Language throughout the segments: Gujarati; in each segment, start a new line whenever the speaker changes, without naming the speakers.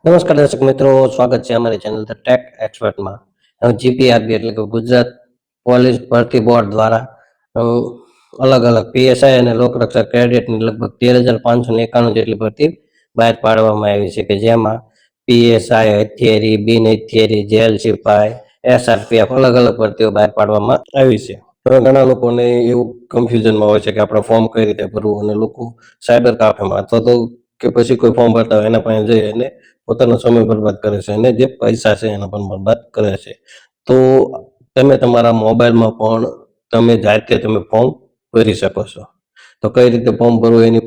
નમસ્કાર દર્શક મિત્રો, સ્વાગત છે અમારી ચેનલ ધ ટેક એક્સપર્ટમાં. જીપીઆરબી એટલે કે ગુજરાત પોલીસ ભરતી બોર્ડ દ્વારા અલગ અલગ પીએસઆઈ અને લોકરક્ષક કેડેટની લગભગ 13,591 જેટલી ભરતી બહાર પાડવામાં આવી છે, કે જેમાં પીએસઆઈ, હથિયારી, બિન હથિયારી, જેલ સિપાઈ, એસઆરપીએફ અલગ અલગ ભરતીઓ બહાર પાડવામાં આવી છે. ઘણા લોકોને એવું કન્ફ્યુઝનમાં હોય છે કે આપણે ફોર્મ કઈ રીતે ભરવું, અને લોકો સાયબર કાફેમાં અથવા તો કે પછી કોઈ ફોર્મ ભરતા હોય એના પાસે જઈ અને પોતાનો સમય બરબાદ કરે છે, અને જે પૈસા છે એના પણ બરબાદ કરે છે. તો તમે તમારા મોબાઈલમાં પણ તમે જાતે તમે ફોર્મ ભરી શકો છો. તો કઈ રીતે ફોર્મ ભરવું એની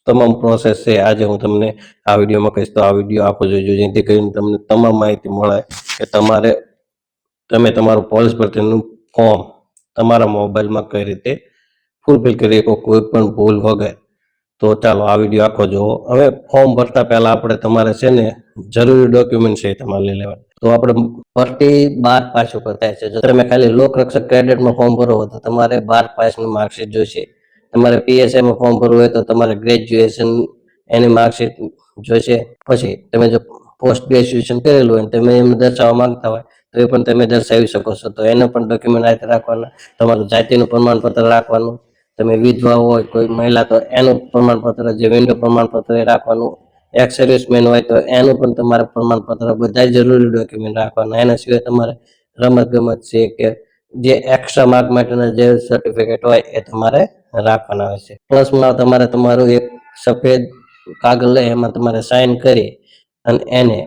તમામ પ્રોસેસ છે આજે હું તમને આ વિડીયોમાં કહીશ. તો આ વિડીયો આખો જોઈજો, જેથી કરીને તમને તમામ માહિતી મળે કે તમે તમારું પોલીસ ભરતીનું ફોર્મ તમારા મોબાઈલમાં કઈ રીતે ફૂલફિલ કરી શકો કોઈ પણ ભૂલ વગર. તો ચાલો આ વિડીયો આખો જોવો. હવે ફોર્મ ભરતા પહેલા આપણે તમારે છે ને જરૂરી ડોક્યુમેન્ટ છે તમારે લઈ લેવા. તો આપણે ભરતી 12 પાસ ઉપર થાય છે. જો તમે ખાલી લોકરક્ષક કેડેટમાં ફોર્મ ભરો તો તમારે 12 પાસનું માર્કશીટ જોઈશે. તમારે પીએસઆઈમાં ફોર્મ ભરવું હોય તો તમારે ગ્રેજ્યુએશન એની માર્કશીટ જોઈશે. પછી તમે જો પોસ્ટ ગ્રેજ્યુએશન કરેલું હોય તમે એમ દર્શાવવા માંગતા હોય તો એ પણ તમે દર્શાવી શકો છો. તો એનો પણ ડોક્યુમેન્ટ હાથે રાખવાના. તમારું જાતિનું પ્રમાણપત્ર રાખવાનું. તમે વિધવા હોય કોઈ મહિલા તો એનું પ્રમાણપત્ર, જે વિન્ડો પ્રમાણપત્ર એ રાખવાનું. એક્સ સર્વિસમેન હોય તો એનું પણ તમારે પ્રમાણપત્ર, બધા જરૂરી ડોક્યુમેન્ટ રાખવાના. એના સિવાય તમારે રમત ગમત છે કે જે એક્સ્ટ્રા માર્ક માટેના જે સર્ટિફિકેટ હોય એ તમારે રાખવાના હોય છે. પ્લસમાં તમારે તમારું એક સફેદ કાગળ લઈ એમાં તમારે સાઈન કરી અને એને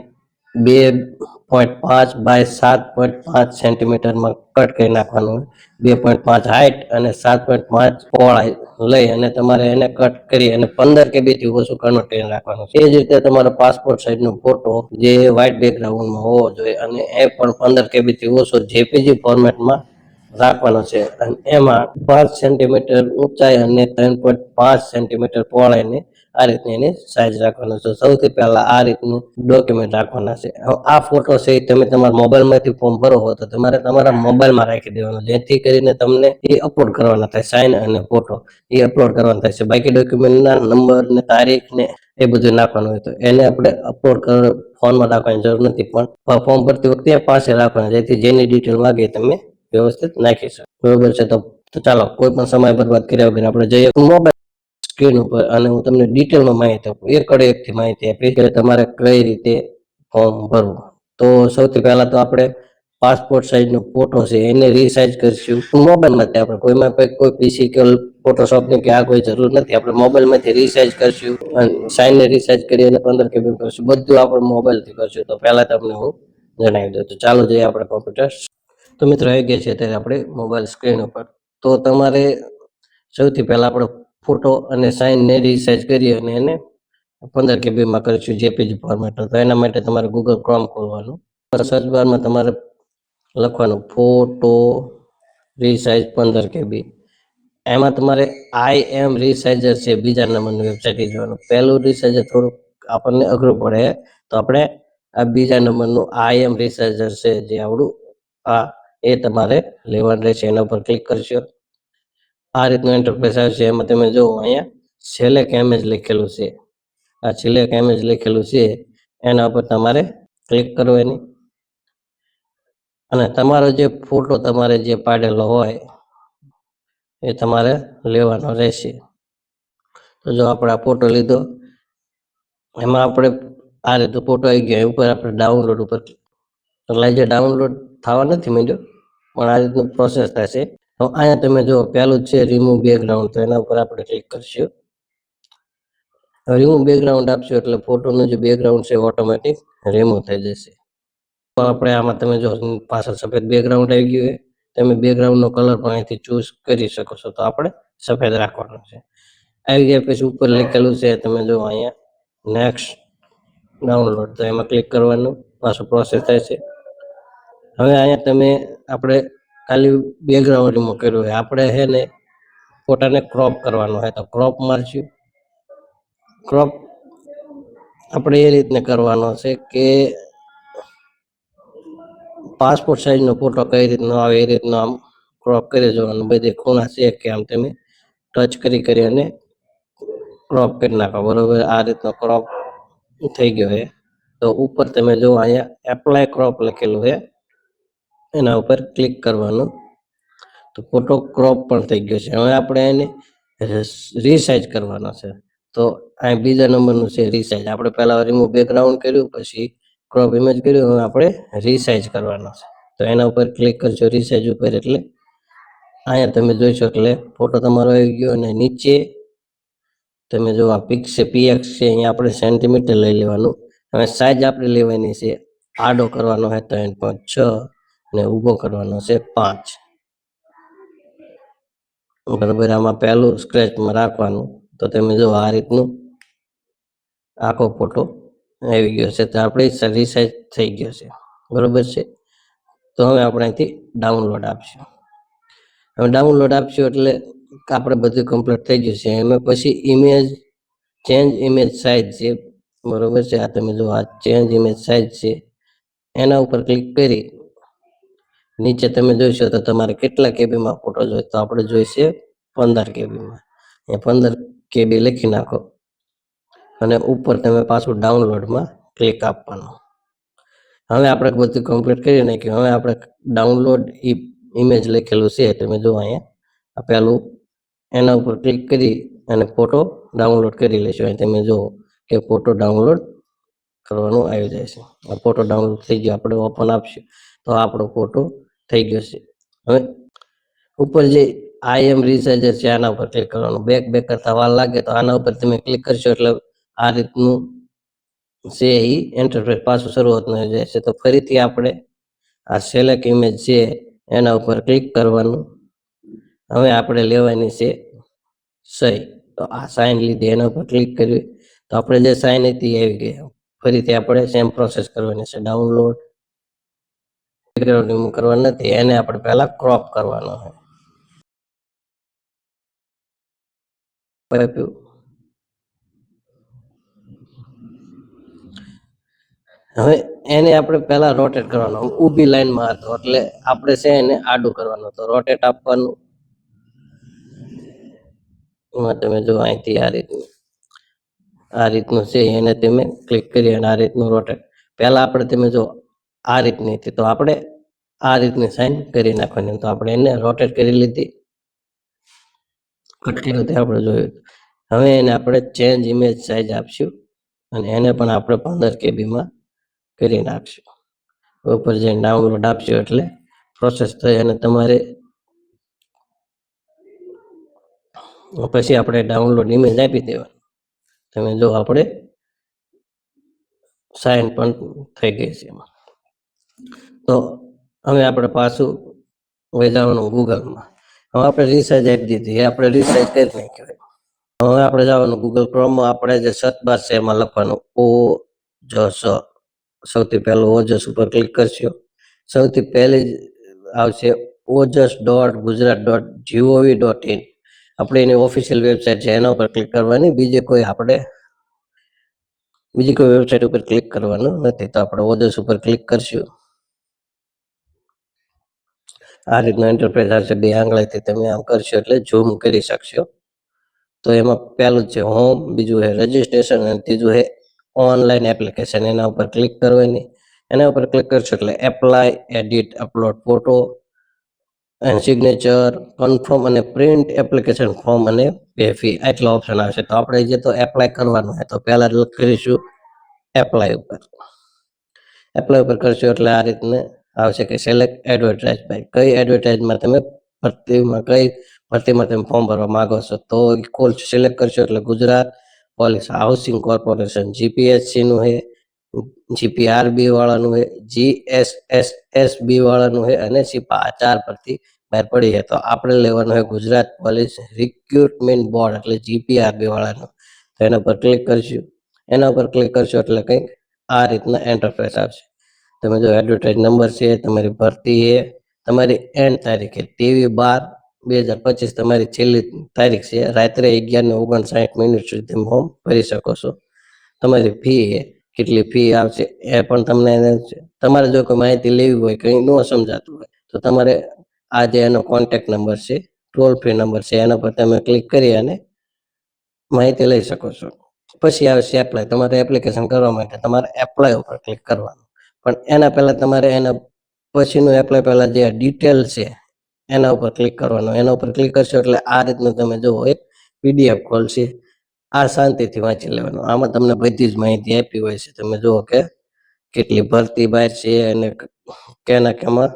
2.5 બાય 7.5 સેન્ટીમીટરમાં કટ કરી નાખવાનું. 2.5 હાઈટ અને 7.5 પહોળાઈ લઈ અને તમારે એને કટ કરી અને 15 KB થી ઓછું કન્વર્ટ કરી નાખવાનું. એ જ રીતે તમારો પાસપોર્ટ સાઇઝનો ફોટો જે વ્હાઇટ બેકગ્રાઉન્ડમાં હોવો જોઈએ અને એ પણ 15 KB થી ઓછો જેપીજી ફોર્મેટમાં રાખવાનો છે. અને એમાં 5 સેન્ટીમીટર ઊંચાઈ અને 3.5 સેન્ટીમીટર પહોળાઈની આ રીતની એની સાઈઝ રાખવાનો છે. સૌથી પહેલા આ રીતનું ડોક્યુમેન્ટ રાખવાના છે. આ ફોટો છે તમે તમારા મોબાઈલમાંથી ફોર્મ ભરો હો તો તમારે તમારા મોબાઈલમાં રાખી દેવાનો, જેથી કરીને તમને એ અપલોડ કરવાના થાય. સાઇન અને ફોટો એ અપલોડ કરવાના થાય છે. બાકી ડોક્યુમેન્ટના નંબર ને તારીખ ને એ બધું નાખવાનું હોય તો એને આપણે અપલોડ ફોનમાં નાખવાની જરૂર નથી, પણ ફોર્મ ભરતી વખતે પાસે રાખવાના, જેથી જેની ડિટેલ માંગે તમે વ્યવસ્થિત નાખી શકો. બરોબર છે. તો ચાલો કોઈ પણ સમય બરબાદ કર્યા વગર આપણે જઈએ મોબાઈલ સ્ક્રીન ઉપર અને હું તમને ડિટેલમાં માહિતી આપું, એક કડે એકથી માહિતી આપીશ કે તમારે કઈ રીતે ફોર્મ ભરવું. તો સૌથી પહેલા તો આપણે પાસપોર્ટ સાઇઝનો ફોટો છે એને રીસાઇઝ કરીશું મોબાઈલમાંથી. આપણે કોઈમાં કોઈ પીસી કે ફોટોશોપની કે આ કોઈ જરૂર નથી. આપણે મોબાઈલમાંથી રીસાઇઝ કરશું અને સાઇનને રીસાઇઝ કરી અને 15 KB કરશું. બધું આપણે મોબાઈલથી કરશું. તો પહેલા તમને હું જણાવી દઉં. તો ચાલો જઈએ આપણે કોમ્પ્યુટર. તો મિત્રો આવી ગયા છે અત્યારે આપણે મોબાઈલ સ્ક્રીન ઉપર. તો તમારે સૌથી પહેલા આપણે ફોટો અને સાઇનને રીસાઇઝ કરી અને એને 15 KB માં કરીશું જેપીજી ફોર્મેટ. તો એના માટે તમારે ગૂગલ ક્રોમ ખોલવાનું. સર્ચ બારમાં તમારે લખવાનું ફોટો રીસાઇઝ 15 KB. એમાં તમારે આઈ એમ રીસાઇઝર છે બીજા નંબરની વેબસાઇટ જોવાનું. પહેલું રીસાઇઝર થોડુંક આપણને અઘરું પડે, તો આપણે આ બીજા નંબરનું આઈ એમ રીસાઇઝર છે જે આવડું આ એ તમારે લેવાનું રહેશે. એના ઉપર ક્લિક કરશો. આ રીતનું ઇન્ટરફેસ આવશે. એમાં તમે જો અહીંયા સિલેક્ટ ઇમેજ લખેલું છે. આ સિલેક્ટ ઇમેજ લખેલું છે એના ઉપર તમારે ક્લિક કરવાની અને તમારો જે ફોટો તમારે જે પાડેલો હોય એ તમારે લેવાનો રહેશે. તો જો આપણે આ ફોટો લીધો, એમાં આપણે આ રીતે ફોટો આવી ગયો. ઉપર આપણે ડાઉનલોડ ઉપર એટલે જે ડાઉનલોડ થવા નથી માંડ્યો, પણ આ રીતનું પ્રોસેસ થશે. તો અહીંયા તમે જો પહેલું જ છે રિમૂવ બેકગ્રાઉન્ડ, તો એના ઉપર આપણે ક્લિક કરશું. રિમૂવ બેકગ્રાઉન્ડ આપશું એટલે ફોટોનું જે બેકગ્રાઉન્ડ છે ઓટોમેટિક રિમૂવ થઈ જશે. તો આપણે આમાં તમે જો પાછળ સફેદ બેકગ્રાઉન્ડ આવી ગયું હોય, તમે બેકગ્રાઉન્ડનો કલર પણ અહીંથી ચૂઝ કરી શકો છો. તો આપણે સફેદ રાખવાનો છે. આવી ગયા પછી ઉપર લખેલું છે તમે જો અહીંયા નેક્સ્ટ ડાઉનલોડ, તો એમાં ક્લિક કરવાનું. પાછું પ્રોસેસ થાય છે. હવે અહીંયા તમે આપણે ખાલી બેકગ્રાઉન્ડ રિમૂવ કર્યું હોય, આપણે છે ને ફોટાને ક્રોપ કરવાનો હોય તો ક્રોપ મારશું. ક્રોપ આપણે એ રીતને કરવાનો છે કે પાસપોર્ટ સાઇઝનો ફોટો કઈ રીતનો આવે એ રીતનો આમ ક્રોપ કરી જવાનું. બધી ખૂણા છે કે આમ તમે ટચ કરી અને ક્રોપ કરી નાખો. બરોબર, આ રીતનો ક્રોપ થઈ ગયો છે. તો ઉપર તમે જો અહીંયા એપ્લાય ક્રોપ લખેલું છે, એના ઉપર ક્લિક કરવાનું. તો ફોટો ક્રોપ પણ થઈ ગયો છે. હવે આપણે એને રીસાઇઝ કરવાનો છે. તો આ બીજા નંબરનું છે રીસાઇઝ. આપણે પહેલા રિમૂવ બેકગ્રાઉન્ડ કર્યું, પછી ક્રોપ ઇમેજ કર્યું, હવે આપણે રીસાઇઝ કરવાનો છે. તો એના ઉપર ક્લિક કરશો રીસાઇઝ ઉપર, એટલે અહીંયા તમે જોઈશો એટલે ફોટો તમારો આવી ગયો. અને નીચે તમે જો આ પીએક્સ છે, અહીંયા આપણે સેન્ટીમીટર લઈ લેવાનું. હવે સાઈઝ આપણે લેવાની છે, આડો કરવાનો છે 3.6 અને ઊભો કરવાનો છે 5. બરાબર. આમાં પહેલું સ્ક્રેચમાં રાખવાનું. તો તમે જો આ રીતનું આખો ફોટો આવી ગયો છે. તો આપણે રીસાઇઝ થઈ ગયો છે. બરોબર છે. તો હવે આપણે અહીંથી ડાઉનલોડ આપશું. હવે ડાઉનલોડ આપશું એટલે આપણે બધું કમ્પ્લીટ થઈ ગયું છે. એમાં પછી ઇમેજ ચેન્જ ઇમેજ સાઇઝ છે. બરોબર છે. આ તમે જો આ ચેન્જ ઇમેજ સાઇઝ છે, એના ઉપર ક્લિક કરી નીચે તમે જોઈશો તો તમારે કેટલા કેબીમાં ફોટો જોઈએ. તો આપણે જોઈશે 15 કેબીમાં. એ 15 કેબી લખી નાખો અને ઉપર તમે પાછું ડાઉનલોડમાં ક્લિક આપવાનું. હવે આપણે બધું કમ્પ્લીટ કરી નાખ્યું. હવે આપણે ડાઉનલોડ ઇમેજ લખેલું છે, તમે જો અહીંયા આ પહેલું, એના ઉપર ક્લિક કરી અને ફોટો ડાઉનલોડ કરી લેશો. અહીં તમે જુઓ કે ફોટો ડાઉનલોડ કરવાનું આવી જાય છે. આ ફોટો ડાઉનલોડ થઈ ગયો. આપણે ઓપન આપશું તો આપણો ફોટો થઈ ગયો છે. હવે ઉપર જે એમ રીસાઇઝર છે, આના ઉપર ક્લિક કરવાનું. બેક કરતા વાર લાગે તો આના ઉપર તમે ક્લિક કરશો એટલે આ રીતનું છે એ ઇન્ટરફેસ પાછું શરૂઆતમાં આવી જાય છે. તો ફરીથી આપણે આ સિલેક્ટ ઇમેજ છે, એના ઉપર ક્લિક કરવાનું. હવે આપણે લેવાની છે સહી. તો આ સાઇન લીધી, એના ઉપર ક્લિક કરવી તો આપણે જે સાઇન હતી આવી ગઈ. ફરીથી આપણે સેમ પ્રોસેસ કરવાની છે. ડાઉનલોડ રિમૂવ કરવાનો નથી, એને આપણે પહેલા ક્રોપ કરવાનો છે. હવે એને આપણે પહેલા રોટેટ કરવાનો. ઊભી લાઈનમાં હતો એટલે આપણે છે એને આડું કરવાનું. તો રોટેટ આપવાનું. એમાં તમે જો અહીંથી આ રીતનું છે, એને તમે ક્લિક કરી અને આ રીતનું રોટેટ. પહેલા આપણે તમે જો આ રીતની હતી, તો આપણે આ રીતની સાઇન કરી નાખવાની. તો આપણે એને રોટેટ કરી લીધી, કટ કર્યું તે આપણે જોયું. હવે એને આપણે ચેન્જ ઇમેજ સાઇઝ આપશું અને એને પણ આપણે 15 કેબીમાં કરી નાખશું. ઉપર જઈને ડાઉનલોડ આપશું એટલે પ્રોસેસ થઈ અને તમારે પછી આપણે ડાઉનલોડ ઇમેજ આપી દેવાની. તમે જો આપણે સાઇન પણ થઈ ગઈ છે એમાં. તો હવે આપણે પાછું વહી જવાનું ગૂગલમાં. હવે આપણે રીસાઇઝ આપી દીધી, એ આપણે રીસાઇઝ કરી નાખ્યું. હવે આપણે જવાનું ગૂગલ ક્રોમમાં. આપણે જે સર્ચ બાર છે એમાં લખવાનું ઓજસ. સૌથી પહેલું ઓજસ ઉપર ક્લિક કરશો. સૌથી પહેલી આવશે ojas.gujarat.gov.in. આપણે એની ઓફિશિયલ વેબસાઇટ છે, એના ઉપર ક્લિક કરવાની. બીજી કોઈ વેબસાઇટ ઉપર ક્લિક કરવાનું નથી. તો આપણે ઓજસ ઉપર ક્લિક કરશું. આ રીતનો ઇન્ટરફેસ આવશે. 2 આંગળીથી તમે આમ કરશો એટલે ઝૂમ કરી શકશો. તો એમાં પહેલું છે હોમ, બીજું છે રજીસ્ટ્રેશન અને ત્રીજું છે ઓનલાઈન એપ્લિકેશન. એના ઉપર ક્લિક કરવાની. એના ઉપર ક્લિક કરશો એટલે એપ્લાય, એડિટ, અપલોડ ફોટો અને સિગ્નેચર, કન્ફર્મ અને પ્રિન્ટ એપ્લિકેશન ફોર્મ અને પે ફી, આટલા ઓપ્શન આવશે. તો આપણે જે તો એપ્લાય કરવાનું છે, તો પહેલા કરીશું એપ્લાય ઉપર. એપ્લાય ઉપર કરશો એટલે આ રીતને આવશે કે સિલેક્ટ એડવર્ટાઇઝ બાય. કઈ એડવર્ટાઇઝમાં તમે ભરતીમાં તમે ફોર્મ ભરવા માંગો છો. તો કોલ સિલેક્ટ કરશો એટલે Gujarat police housing corporation, GPSC નું છે, જીપીઆરબી વાળાનું છે, જીએસએસએસબી વાળાનું છે અને સિપા. 4 પરથી બહાર પડી છે. તો આપણે લેવાનું છે ગુજરાત પોલીસ રિક્રુટમેન્ટ બોર્ડ એટલે જીપીઆરબી વાળાનું. તો એના પર ક્લિક કરશું. એના ઉપર ક્લિક કરશો એટલે કંઈક આ રીતના ઇન્ટરફેસ આવશે. તમે જો એડવર્ટાઇઝ નંબર છે, તમારી ભરતી છે, તમારી એન્ડ તારીખ છે 23/12/2025 તમારી છેલ્લી તારીખ છે. રાત્રે 11:59 સુધી તમે ફોર્મ ભરી શકો છો. તમારી ફી છે, કેટલી ફી આવશે એ પણ તમને તમારે જો કોઈ માહિતી લેવી હોય, કંઈ ન સમજાતું હોય તો તમારે આ જે એનો કોન્ટેક્ટ નંબર છે, ટોલ ફ્રી નંબર છે, એના પર તમે ક્લિક કરી અને માહિતી લઈ શકો છો. પછી આવશે એપ્લાય. તમારે એપ્લિકેશન કરવા માટે તમારે એપ્લાય ઉપર ક્લિક કરવાનું. પણ એના પહેલા તમારે એના પછીનું એપ્લાય પહેલા જે ડિટેલ છે એના ઉપર ક્લિક કરવાનું. એના ઉપર ક્લિક કરશો એટલે આ રીતનું તમે જુઓ એક PDF ખોલશે. આ શાંતિથી વાંચી લેવાનું. આમાં તમને બધી જ માહિતી આપી હોય છે. તમે જુઓ કે કેટલી ભરતી બહાર છે અને કેના કેમાં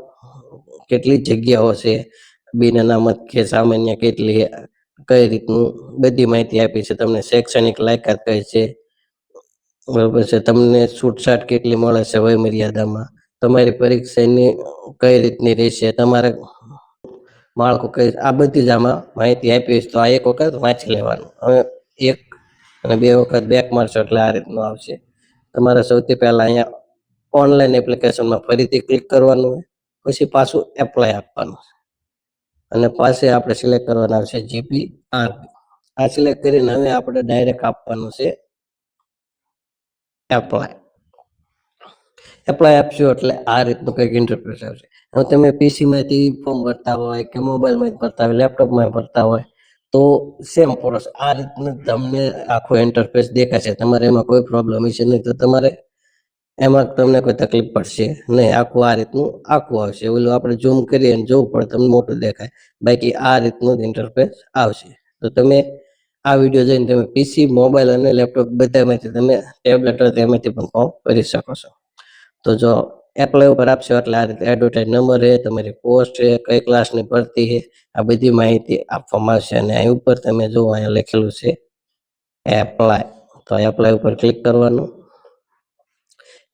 કેટલી જગ્યાઓ છે, બિન અનામત કે સામાન્ય કેટલી, કઈ રીતનું બધી માહિતી આપી છે. તમને શૈક્ષણિક લાયકાત કઈ છે, બરોબર છે, તમને છૂટછાટ કેટલી મળે છે વય મર્યાદામાં, તમારી પરીક્ષાની કઈ રીતની રહેશે, તમારે માળખું કઈ, આ બધી જ આમાં માહિતી આપી છે. તો આ એક વખત વાંચી લેવાનું. હવે એક અને બે વખત બેક મારશો એટલે આ રીતનું આવશે. તમારે સૌથી પહેલા અહીંયા ઓનલાઈન એપ્લિકેશનમાં ફરીથી ક્લિક કરવાનું, પછી પાછું એપ્લાય આપવાનું અને પાસે આપણે સિલેક્ટ કરવાના છે GPRP. આ સિલેક્ટ કરીને હવે આપણે ડાયરેક્ટ આપવાનું છે એપ્લાય. એપ્લાય આપશો એટલે આ રીતનું કંઈક ઇન્ટરફેસ આવશે. હવે તમે પીસીમાંથી ફોર્મ ભરતા હોય કે મોબાઈલમાં ભરતા હોય, લેપટોપમાં ભરતા હોય તો સેમ પ્રોસેસ આ રીતનું તમને આખો ઇન્ટરફેસ દેખાશે. તમારે એમાં કોઈ પ્રોબ્લેમ હશે નહીં, તો તમારે એમાં તમને કોઈ તકલીફ પડશે નહીં. આખું આ રીતનું આખું આવશે. ઓલું આપણે ઝૂમ કરીએ અને જોવું પડે તમને મોટું દેખાય, બાકી આ રીતનું જ ઇન્ટરફેસ આવશે. તો તમે આ વિડીયો જોઈને તમે PC, મોબાઈલ અને લેપટોપ બધામાંથી તમે ટેબ્લેટ હોય તેમાંથી પણ ફોર્મ ભરી શકો છો. તો જો એપ્લાય ઉપર આપશો એટલે આ રીતે એડવર્ટાઇઝ નંબર છે, તમારી પોસ્ટ છે, કઈ ક્લાસની ભરતી છે, આ બધી માહિતી આપવામાં આવશે. અને અહીં ઉપર તમે જો અહીંયા લખેલું છે એપ્લાય, તો એપ્લાય ઉપર ક્લિક કરવાનું.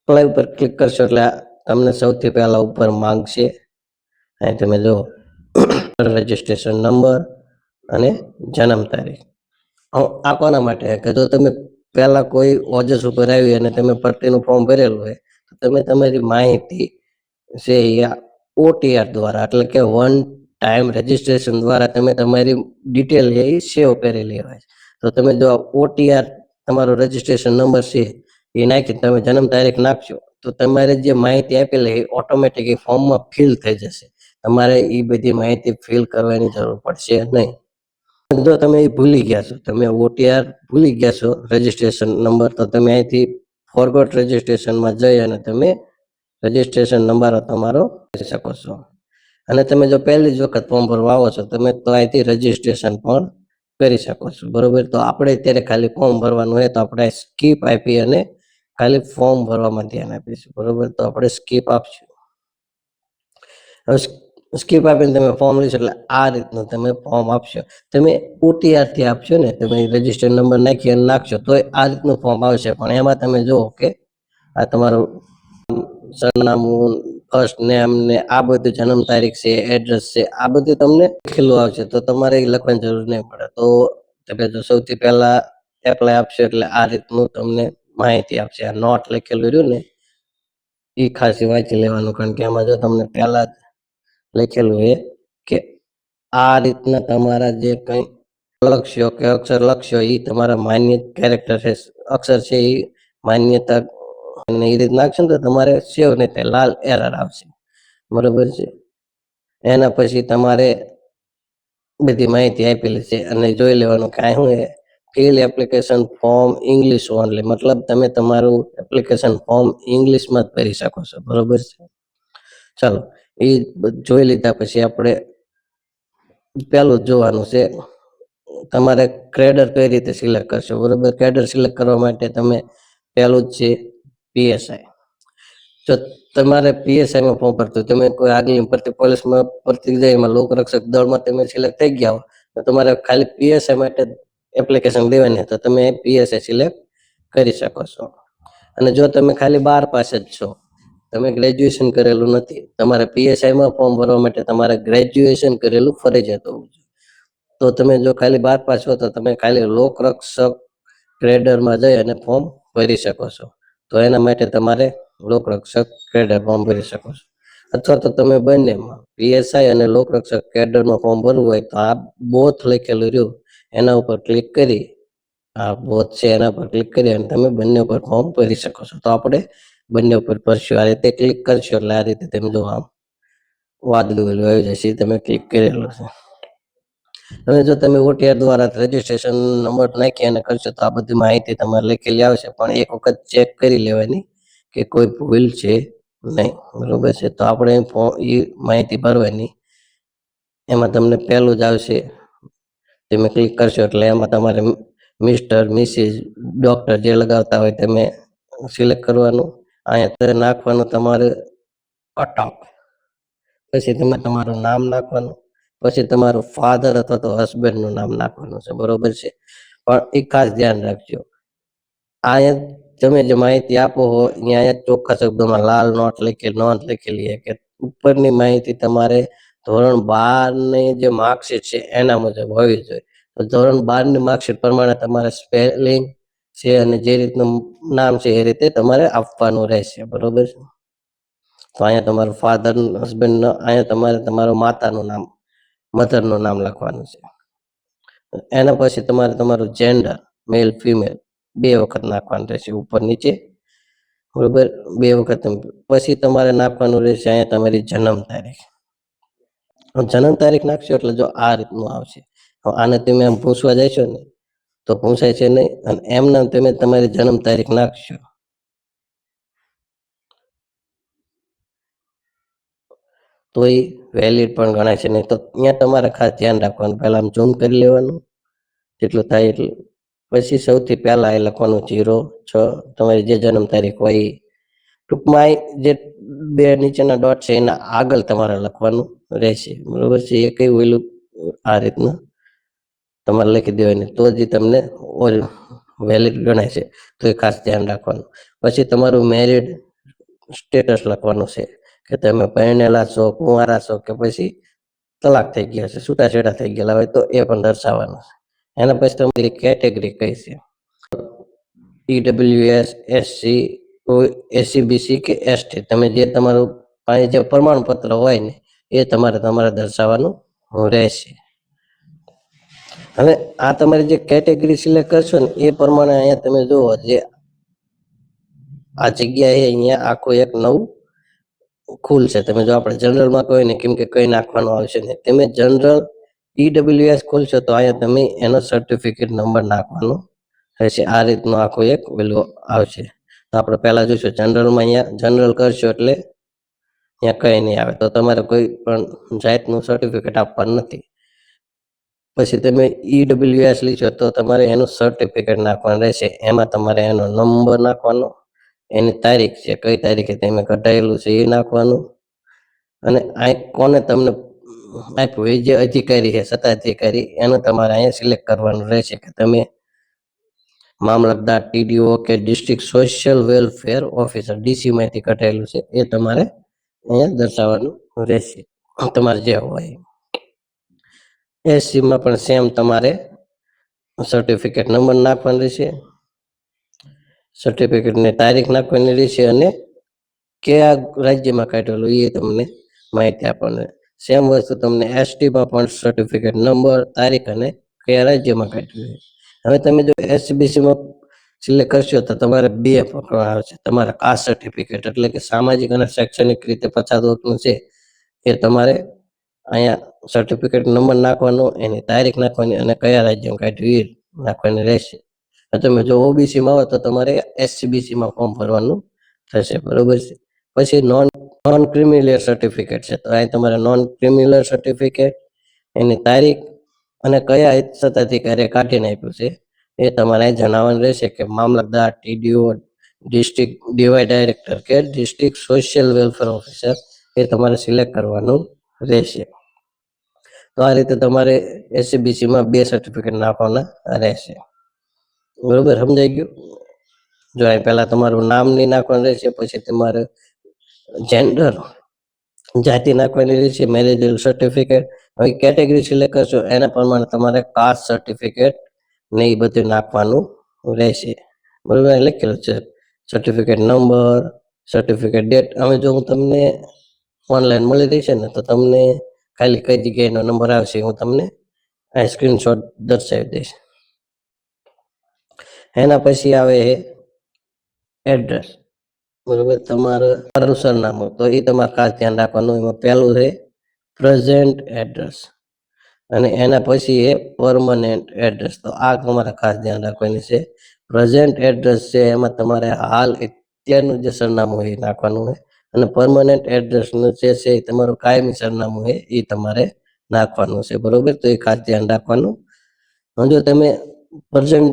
એપ્લાય ઉપર ક્લિક કરશો એટલે તમને સૌથી પહેલા ઉપર માંગશે, અહીં તમે જો રજીસ્ટ્રેશન નંબર અને જન્મ તારીખ. આ કોના માટે કે જો તમે પહેલા કોઈ ઓજસ ઉપર આવી અને તમે ભરતીનું ફોર્મ ભરેલું હોય તો તમે તમારી માહિતી છે એ OTR દ્વારા, એટલે કે વન ટાઈમ રજીસ્ટ્રેશન દ્વારા તમે તમારી ડિટેલ એ સેવ કરેલી હોય. તો તમે જો OTR તમારો રજીસ્ટ્રેશન નંબર છે એ નાખી તમે જન્મ તારીખ નાખશો તો તમારે જે માહિતી આપેલી એ ઓટોમેટિક એ ફોર્મમાં ફિલ થઈ જશે. તમારે એ બધી માહિતી ફિલ કરવાની જરૂર પડશે નહીં. જો તમે એ ભૂલી ગયા છો, તમે OTR ભૂલી ગયા છો રજીસ્ટ્રેશન નંબર, તો તમે અહીંથી ફોરગોટ રજીસ્ટ્રેશનમાં જઈ અને તમે રજીસ્ટ્રેશન નંબર તમારો કરી શકો છો. અને તમે જો પહેલી જ વખત ફોર્મ ભરવા આવો છો તમે તો અહીંથી રજીસ્ટ્રેશન પણ કરી શકો છો. બરોબર, તો આપણે અત્યારે ખાલી ફોર્મ ભરવાનું હોય તો આપણે સ્કીપ આપી અને ખાલી ફોર્મ ભરવામાં ધ્યાન આપીશું. બરોબર, તો આપણે સ્કીપ આપશું. હવે સ્કીપ આપીને તમે ફોર્મ લેશો એટલે આ રીતનું તમે ફોર્મ આપશો. તમે OTR થી આપશો ને, તમે રજીસ્ટર નંબર નાખી અને નાખશો તો આ રીતનું ફોર્મ આવશે. પણ એમાં તમે જુઓ કે આ તમારું સરનામું, ફર્સ્ટ નેમ ને આ બધું, જન્મ તારીખ છે, એડ્રેસ છે, આ બધું તમને લખેલું આવશે. તો તમારે એ લખવાની જરૂર નહીં પડે. તો તમે જો સૌથી પહેલા એપ્લાય આપશો એટલે આ રીતનું તમને માહિતી આપશે. આ નોટ લખેલું રહ્યું ને એ ખાસ વાંચી લેવાનું, કારણ કે એમાં જો તમને પહેલા જ લખેલું છે કે આ રીતના તમારા જે કંઈ લક્ષ્યો કે અક્ષર લક્ષ્યો એ તમારા માન્ય કેરેક્ટર છે, અક્ષર છે એ માન્યતા એ રીત નાખશો ને તો તમારે સેવ નહીં થાય, લાલ એરર આવશે. બરોબર છે, એના પછી તમારે બધી માહિતી આપેલી છે અને જોઈ લેવાનું કે શું એ fill application form English only, મતલબ તમે તમારું એપ્લિકેશન ફોર્મ ઇંગ્લિશમાં જ ભરી શકો છો. બરોબર છે, ચાલો એ જોઈ લીધા પછી આપણે પેલું જોવાનું છે તમારે ક્રેડર કઈ રીતે સિલેક્ટ કરશો. બરોબર, ક્રેડર સિલેક્ટ કરવા માટે તમે પહેલું જ છે PSI. જો તમારે PSI માં ફોર્મ ભરતું, તમે કોઈ આગલી ભરતી પોલીસમાં ભરતી જાય, એમાં લોકરક્ષક દળમાં તમે સિલેક્ટ થઈ ગયા હો તો તમારે ખાલી PSI માટે એપ્લિકેશન દેવાની, તો તમે PSI સિલેક્ટ કરી શકો છો. અને જો તમે ખાલી 12 પાસ જ છો, તમે ગ્રેજ્યુએશન કરેલું નથી, તમારે PSI માં ફોર્મ ભરવા માટે તમારે ગ્રેજ્યુએશન કરેલું ફરજિયાત હોવું જોઈએ. તો તમે જો ખાલી 12 પાસ છો તો તમે ખાલી લોકરક્ષક ગ્રેડરમાં જઈ અને ફોર્મ ભરી શકો છો. તો એના માટે તમારે લોકરક્ષક કેડર ફોર્મ ભરી શકો છો. અથવા તો તમે બંનેમાં PSI અને લોકરક્ષક કેડરમાં ફોર્મ ભરવું હોય તો આ બોથ લખેલું રહ્યું એના ઉપર ક્લિક કરી, આ બોથ છે એના પર ક્લિક કરી અને તમે બંને ઉપર ફોર્મ ભરી શકો છો. તો આપણે બંને ઉપર ભરશું. આ રીતે ક્લિક કરશો એટલે આ રીતે તમે જો આમ વાદળું આવી જશે, તમે ક્લિક કરેલું છે. હવે જો તમે OTR દ્વારા રજીસ્ટ્રેશન નંબર નાખી અને કરશો તો આ બધી માહિતી તમારે લખેલી આવશે, પણ એક વખત ચેક કરી લેવાની કે કોઈ ભૂલ છે નહીં. બરોબર છે, તો આપણે એ માહિતી ભરવાની. એમાં તમને પહેલું જ આવશે, તમે ક્લિક કરશો એટલે એમાં તમારે મિસ્ટર, મિસિસ, ડોક્ટર જે લગાવતા હોય તમે સિલેક્ટ કરવાનું. અહીંયા નાખવાનું તમારે અટક, પછી તમે તમારું નામ નાખવાનું, પછી તમારું ફાધર અથવા તો હસબન્ડનું નામ નાખવાનું છે. બરોબર છે, પણ એ ખાસ ધ્યાન રાખજો, અહીંયા તમે જે માહિતી આપો હો અહીંયા ચોખ્ખા શબ્દોમાં લાલ નોટ લખેલી, નોંધ લખેલી કે ઉપરની માહિતી તમારે ધોરણ 12 ની જે માર્કશીટ છે એના મુજબ હોવી જોઈએ. તો ધોરણ 12 ની માર્કશીટ પ્રમાણે તમારે સ્પેલિંગ છે અને જે રીતનું નામ છે એ રીતે તમારે આપવાનું રહેશે. બરોબર છે, તો અહીંયા તમારું ફાધર, હસબન્ડ, અહીંયા તમારે તમારું માતાનું નામ, મધરનું નામ લખવાનું છે. એના પછી તમારે તમારું જેન્ડર, મેલ ફિમેલ 2 વખત નાખવાનું રહેશે, ઉપર નીચે. બરોબર, 2 વખત. પછી તમારે નાખવાનું રહેશે અહીંયા તમારી જન્મ તારીખ. જન્મ તારીખ નાખશો એટલે જો આ રીતનું આવશે. આને તમે એમ પૂછવા જશો ને તો પૂછાય છે નહીં, અને એમના તમે તમારી જન્મ તારીખ નાખશો તો એ વેલિડ પણ ગણાય છે નહીં. તો અહીંયા તમારે ખાસ ધ્યાન રાખવાનું, પહેલા આમ ઝૂમ કરી લેવાનું જેટલું થાય એટલું. પછી સૌથી પહેલા એ લખવાનું 06, તમારી જે જન્મ તારીખ હોય એ. ટૂંકમાં જે 2 નીચેના ડોટ છે એના આગળ તમારે લખવાનું રહેશે. બરોબર છે, એ કઈ ઓલું આ રીતનું તમારે લખી દેવાની, તો જ તમને વેલિડ ગણાય છે. તો એ ખાસ ધ્યાન રાખવાનું. પછી તમારું મેરિડ સ્ટેટસ લખવાનું છે કે તમે પરણેલા છો, કુંવારા છો કે પછી તલાક થઈ ગયા છે, છૂટાછેડા થઈ ગયેલા હોય તો એ પણ દર્શાવવાનું છે. એના પછી તમારી કેટેગરી કઈ છે, EWS, SC, SC, BC કે ST, તમે જે તમારું પાસે જે પ્રમાણપત્ર હોય ને એ તમારે દર્શાવવાનું રહેશે. હવે આ તમારી જે કેટેગરી સિલેક્ટ કરશો ને એ પ્રમાણે અહીંયા તમે જુઓ, જે આ જગ્યાએ અહીંયા આખું એક નવું ખુલશે. તમે જો આપણે જનરલમાં કહો ને, કેમ કે કઈ નાખવાનું આવશે ને, તમે જનરલ EWS ખોલશો તો અહીંયા તમે એનો સર્ટિફિકેટ નંબર નાખવાનો રહેશે. આ રીતનું આખું એક વેલ્યુ આવશે. તો આપણે પહેલા જોઈશું જનરલમાં. અહીંયા જનરલ કરશો એટલે અહીંયા કઈ નહીં આવે, તો તમારે કોઈ પણ જાતનું સર્ટિફિકેટ આપવાનું નથી. પછી તમે EWS લીધો તો તમારે એનું સર્ટિફિકેટ નાખવાનું રહેશે. એમાં તમારે એનો નંબર નાખવાનો, એની તારીખ છે, કઈ તારીખે તમે કઢાયેલું છે એ નાખવાનું, અને આ કોને તમને આપ્યું એ જે અધિકારી છે, સત્તાધિકારી, એનું તમારે અહીંયા સિલેક્ટ કરવાનું રહેશે કે તમે મામલતદાર, TDO કે district social welfare officer, DC માંથી કઢાયેલું છે એ તમારે અહીંયા દર્શાવવાનું રહેશે, તમારે જે હોય. SC માં પણ સેમ તમારે સર્ટિફિકેટ નંબર નાખવાનો રહેશે, સર્ટિફિકેટની તારીખ નાખવાની રહેશે, અને કયા રાજ્યમાં કાઢેલું એ તમને માહિતી આપવાની. સેમ વસ્તુ તમને ST માં પણ સર્ટિફિકેટ નંબર, તારીખ અને કયા રાજ્યમાં કાઢ્યું. હવે તમે જો SCBC માં સિલેક્ટ કરશો તો તમારે 2 પકડવા આવશે. તમારા કાસ્ટ સર્ટિફિકેટ એટલે કે સામાજિક અને શૈક્ષણિક રીતે પછાત વર્ગનું છે એ તમારે અહીંયા સર્ટિફિકેટ નંબર નાખવાનો, એની તારીખ નાખવાની અને કયા રાજ્યમાં કાઢ્યું એ નાખવાની રહેશે. તમે જો OBC માં હોય તો તમારે SCBC માં ફોર્મ ભરવાનું થશે. બરોબર છે. પછી નોન ક્રિમિનલ સર્ટિફિકેટ છે, તો અહીં તમારે નોન ક્રિમિનલ સર્ટિફિકેટ, એની તારીખ અને કયા સત્તાધિકારીએ કાઢીને આપ્યું છે એ તમારે જણાવવાનું રહેશે કે મામલતદાર, TDO, ડિસ્ટ્રિક્ટ ડીવાય ડાયરેક્ટર કે ડિસ્ટ્રિક્ટ સોશિયલ વેલફેર ઓફિસર એ તમારે સિલેક્ટ કરવાનું રહેશે. તો આ રીતે તમારે SCBC માં 2 સર્ટિફિકેટ નાખવાના રહેશે. બરોબર, સમજાઈ ગયું? જો અહીં પહેલા તમારું નામ નહીં નાખવાનું રહેશે, પછી તમારે જેન્ડર, જાતિ નાખવાની રહેશે, મેરેજલ સર્ટિફિકેટ. હવે કેટેગરી સિલેક્ટ કરશો એના પ્રમાણે તમારે કાસ્ટ સર્ટિફિકેટ ને એ બધું નાખવાનું રહેશે. બરોબર, લખેલું છે સર્ટિફિકેટ નંબર, સર્ટિફિકેટ ડેટ. હવે જો હું તમને ઓનલાઈન મળી રહેશે ને તો તમને ખાલી કઈ જગ્યાએનો નંબર આવશે હું તમને આ સ્ક્રીનશોટ દર્શાવી દઈશ. એના પછી આવે એડ્રેસ. બરોબર, તમારું સરનામું, તો એ તમારે ખાસ ધ્યાન રાખવાનું. એમાં પહેલું છે પ્રેઝન્ટ એડ્રેસ. અને એના પછી એ પરમનન્ટ એડ્રેસ. તો આ તમારે ખાસ ધ્યાન રાખવાની છે. પ્રેઝન્ટ એડ્રેસ છે એમાં તમારે હાલ અત્યારનું જે સરનામું હોય એ નાખવાનું હોય, અને પરમનન્ટ એડ્રેસનું જે છે એ તમારું કાયમી સરનામું હોય એ તમારે નાખવાનું છે. બરોબર, તો એ ખાસ ધ્યાન રાખવાનું. જો તમે પ્રેઝન્ટ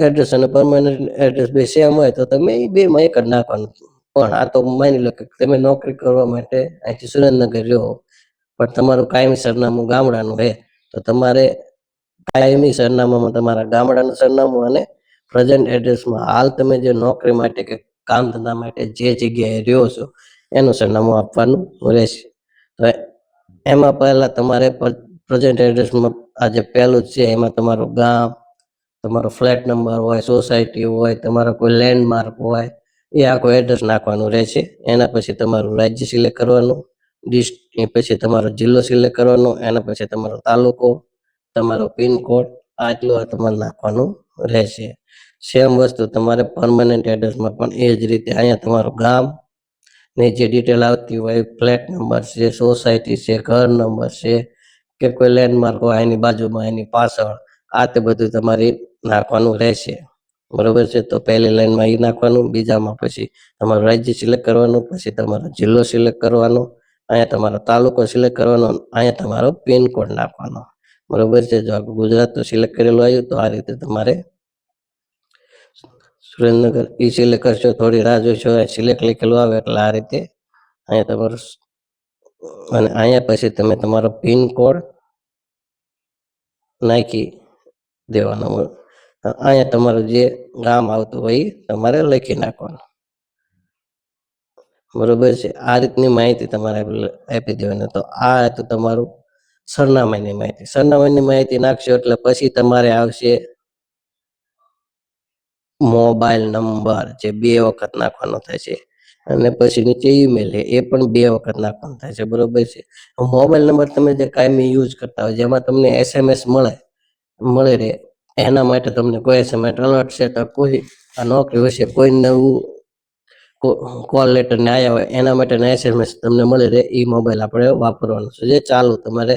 એડ્રેસ અને પરમનન્ટ એડ્રેસ બે સેમ હોય તો તમે એ બેમાં એક જ નાખવાનું. પણ આ તો માની લો કે તમે નોકરી કરવા માટે અહીંથી સુરેન્દ્રનગર રહ્યો, પણ તમારું કાયમી સરનામું ગામડાનું છે, તો તમારે કાયમી સરનામામાં તમારા ગામડાનું સરનામું અને પ્રેઝન્ટ એડ્રેસમાં હાલ તમે જે નોકરી માટે કે કામ ધંધા માટે જે જગ્યાએ રહ્યો છો એનું સરનામું આપવાનું રહેશે. તો એમાં પહેલા તમારે પ્રેઝન્ટ એડ્રેસમાં આ જે પહેલું છે એમાં તમારું ગામ, તમારો ફ્લેટ નંબર હોય, સોસાયટી હોય, તમારો કોઈ લેન્ડમાર્ક હોય, એ આખું એડ્રેસ નાખવાનું રહેશે. એના પછી તમારું રાજ્ય સિલેક્ટ કરવાનું, પછી તમારો જિલ્લો સિલેક્ટ કરવાનો, એના પછી તમારો તાલુકો, તમારો પિનકોડ, આટલું તમારે નાખવાનું રહેશે. સેમ વસ્તુ તમારે પરમનન્ટ એડ્રેસમાં પણ એ જ રીતે અહીંયા તમારું ગામ ની જે ડિટેલ આવતી હોય, ફ્લેટ નંબર છે, સોસાયટી છે, ઘર નંબર છે, કે કોઈ લેન્ડમાર્ક હોય એની બાજુમાં, એની પાછળ, આ તે બધું તમારે નાખવાનું રહેશે. બરોબર છે, તો પહેલી લાઈનમાં એ નાખવાનું, બીજામાં પછી તમારું રાજ્ય સિલેક્ટ કરવાનું, પછી તમારો જિલ્લો સિલેક્ટ કરવાનો, અહીંયા તમારો તાલુકો સિલેક્ટ કરવાનો, અહીંયા તમારો પિનકોડ નાખવાનો. બરોબર છે, જો ગુજરાત તો સિલેક્ટ કરેલું આવ્યું તો આ રીતે તમારે સુરેન્દ્રનગર એ સિલેક્ટ કરશો, થોડી રાહ જોઈશો, સિલેક્ટ લખેલું આવે એટલે આ રીતે અહીંયા તમારું, અને અહીંયા પછી તમે તમારો પિનકોડ નાખી દેવાનો. અહીંયા તમારું જે ગામ આવતું હોય એ તમારે લખી નાખવાનું. બરોબર છે, આ રીતની માહિતી તમારે આપી દેવાની. તો આ હતું તમારું સરનામાની માહિતી. સરનામાની માહિતી નાખશો એટલે પછી તમારે આવશે મોબાઈલ નંબર, જે 2 વખત નાખવાનો થાય છે, અને પછી નીચે ઈમેલ એ પણ 2 વખત નાખવાનો થાય છે. બરોબર છે, મોબાઈલ નંબર તમે જે કાયમી યુઝ કરતા હોય, જેમાં તમને SMS મળે રહે, એના માટે તમને કોઈ SMS અલર્ટ છે તો કોઈ આ નોકરી વિશે કોઈ નવું કોલ લેટર ને આવ્યા હોય એના માટેના SMS તમને મળી રહે, એ મોબાઈલ આપણે વાપરવાનો છે, જે ચાલુ તમારે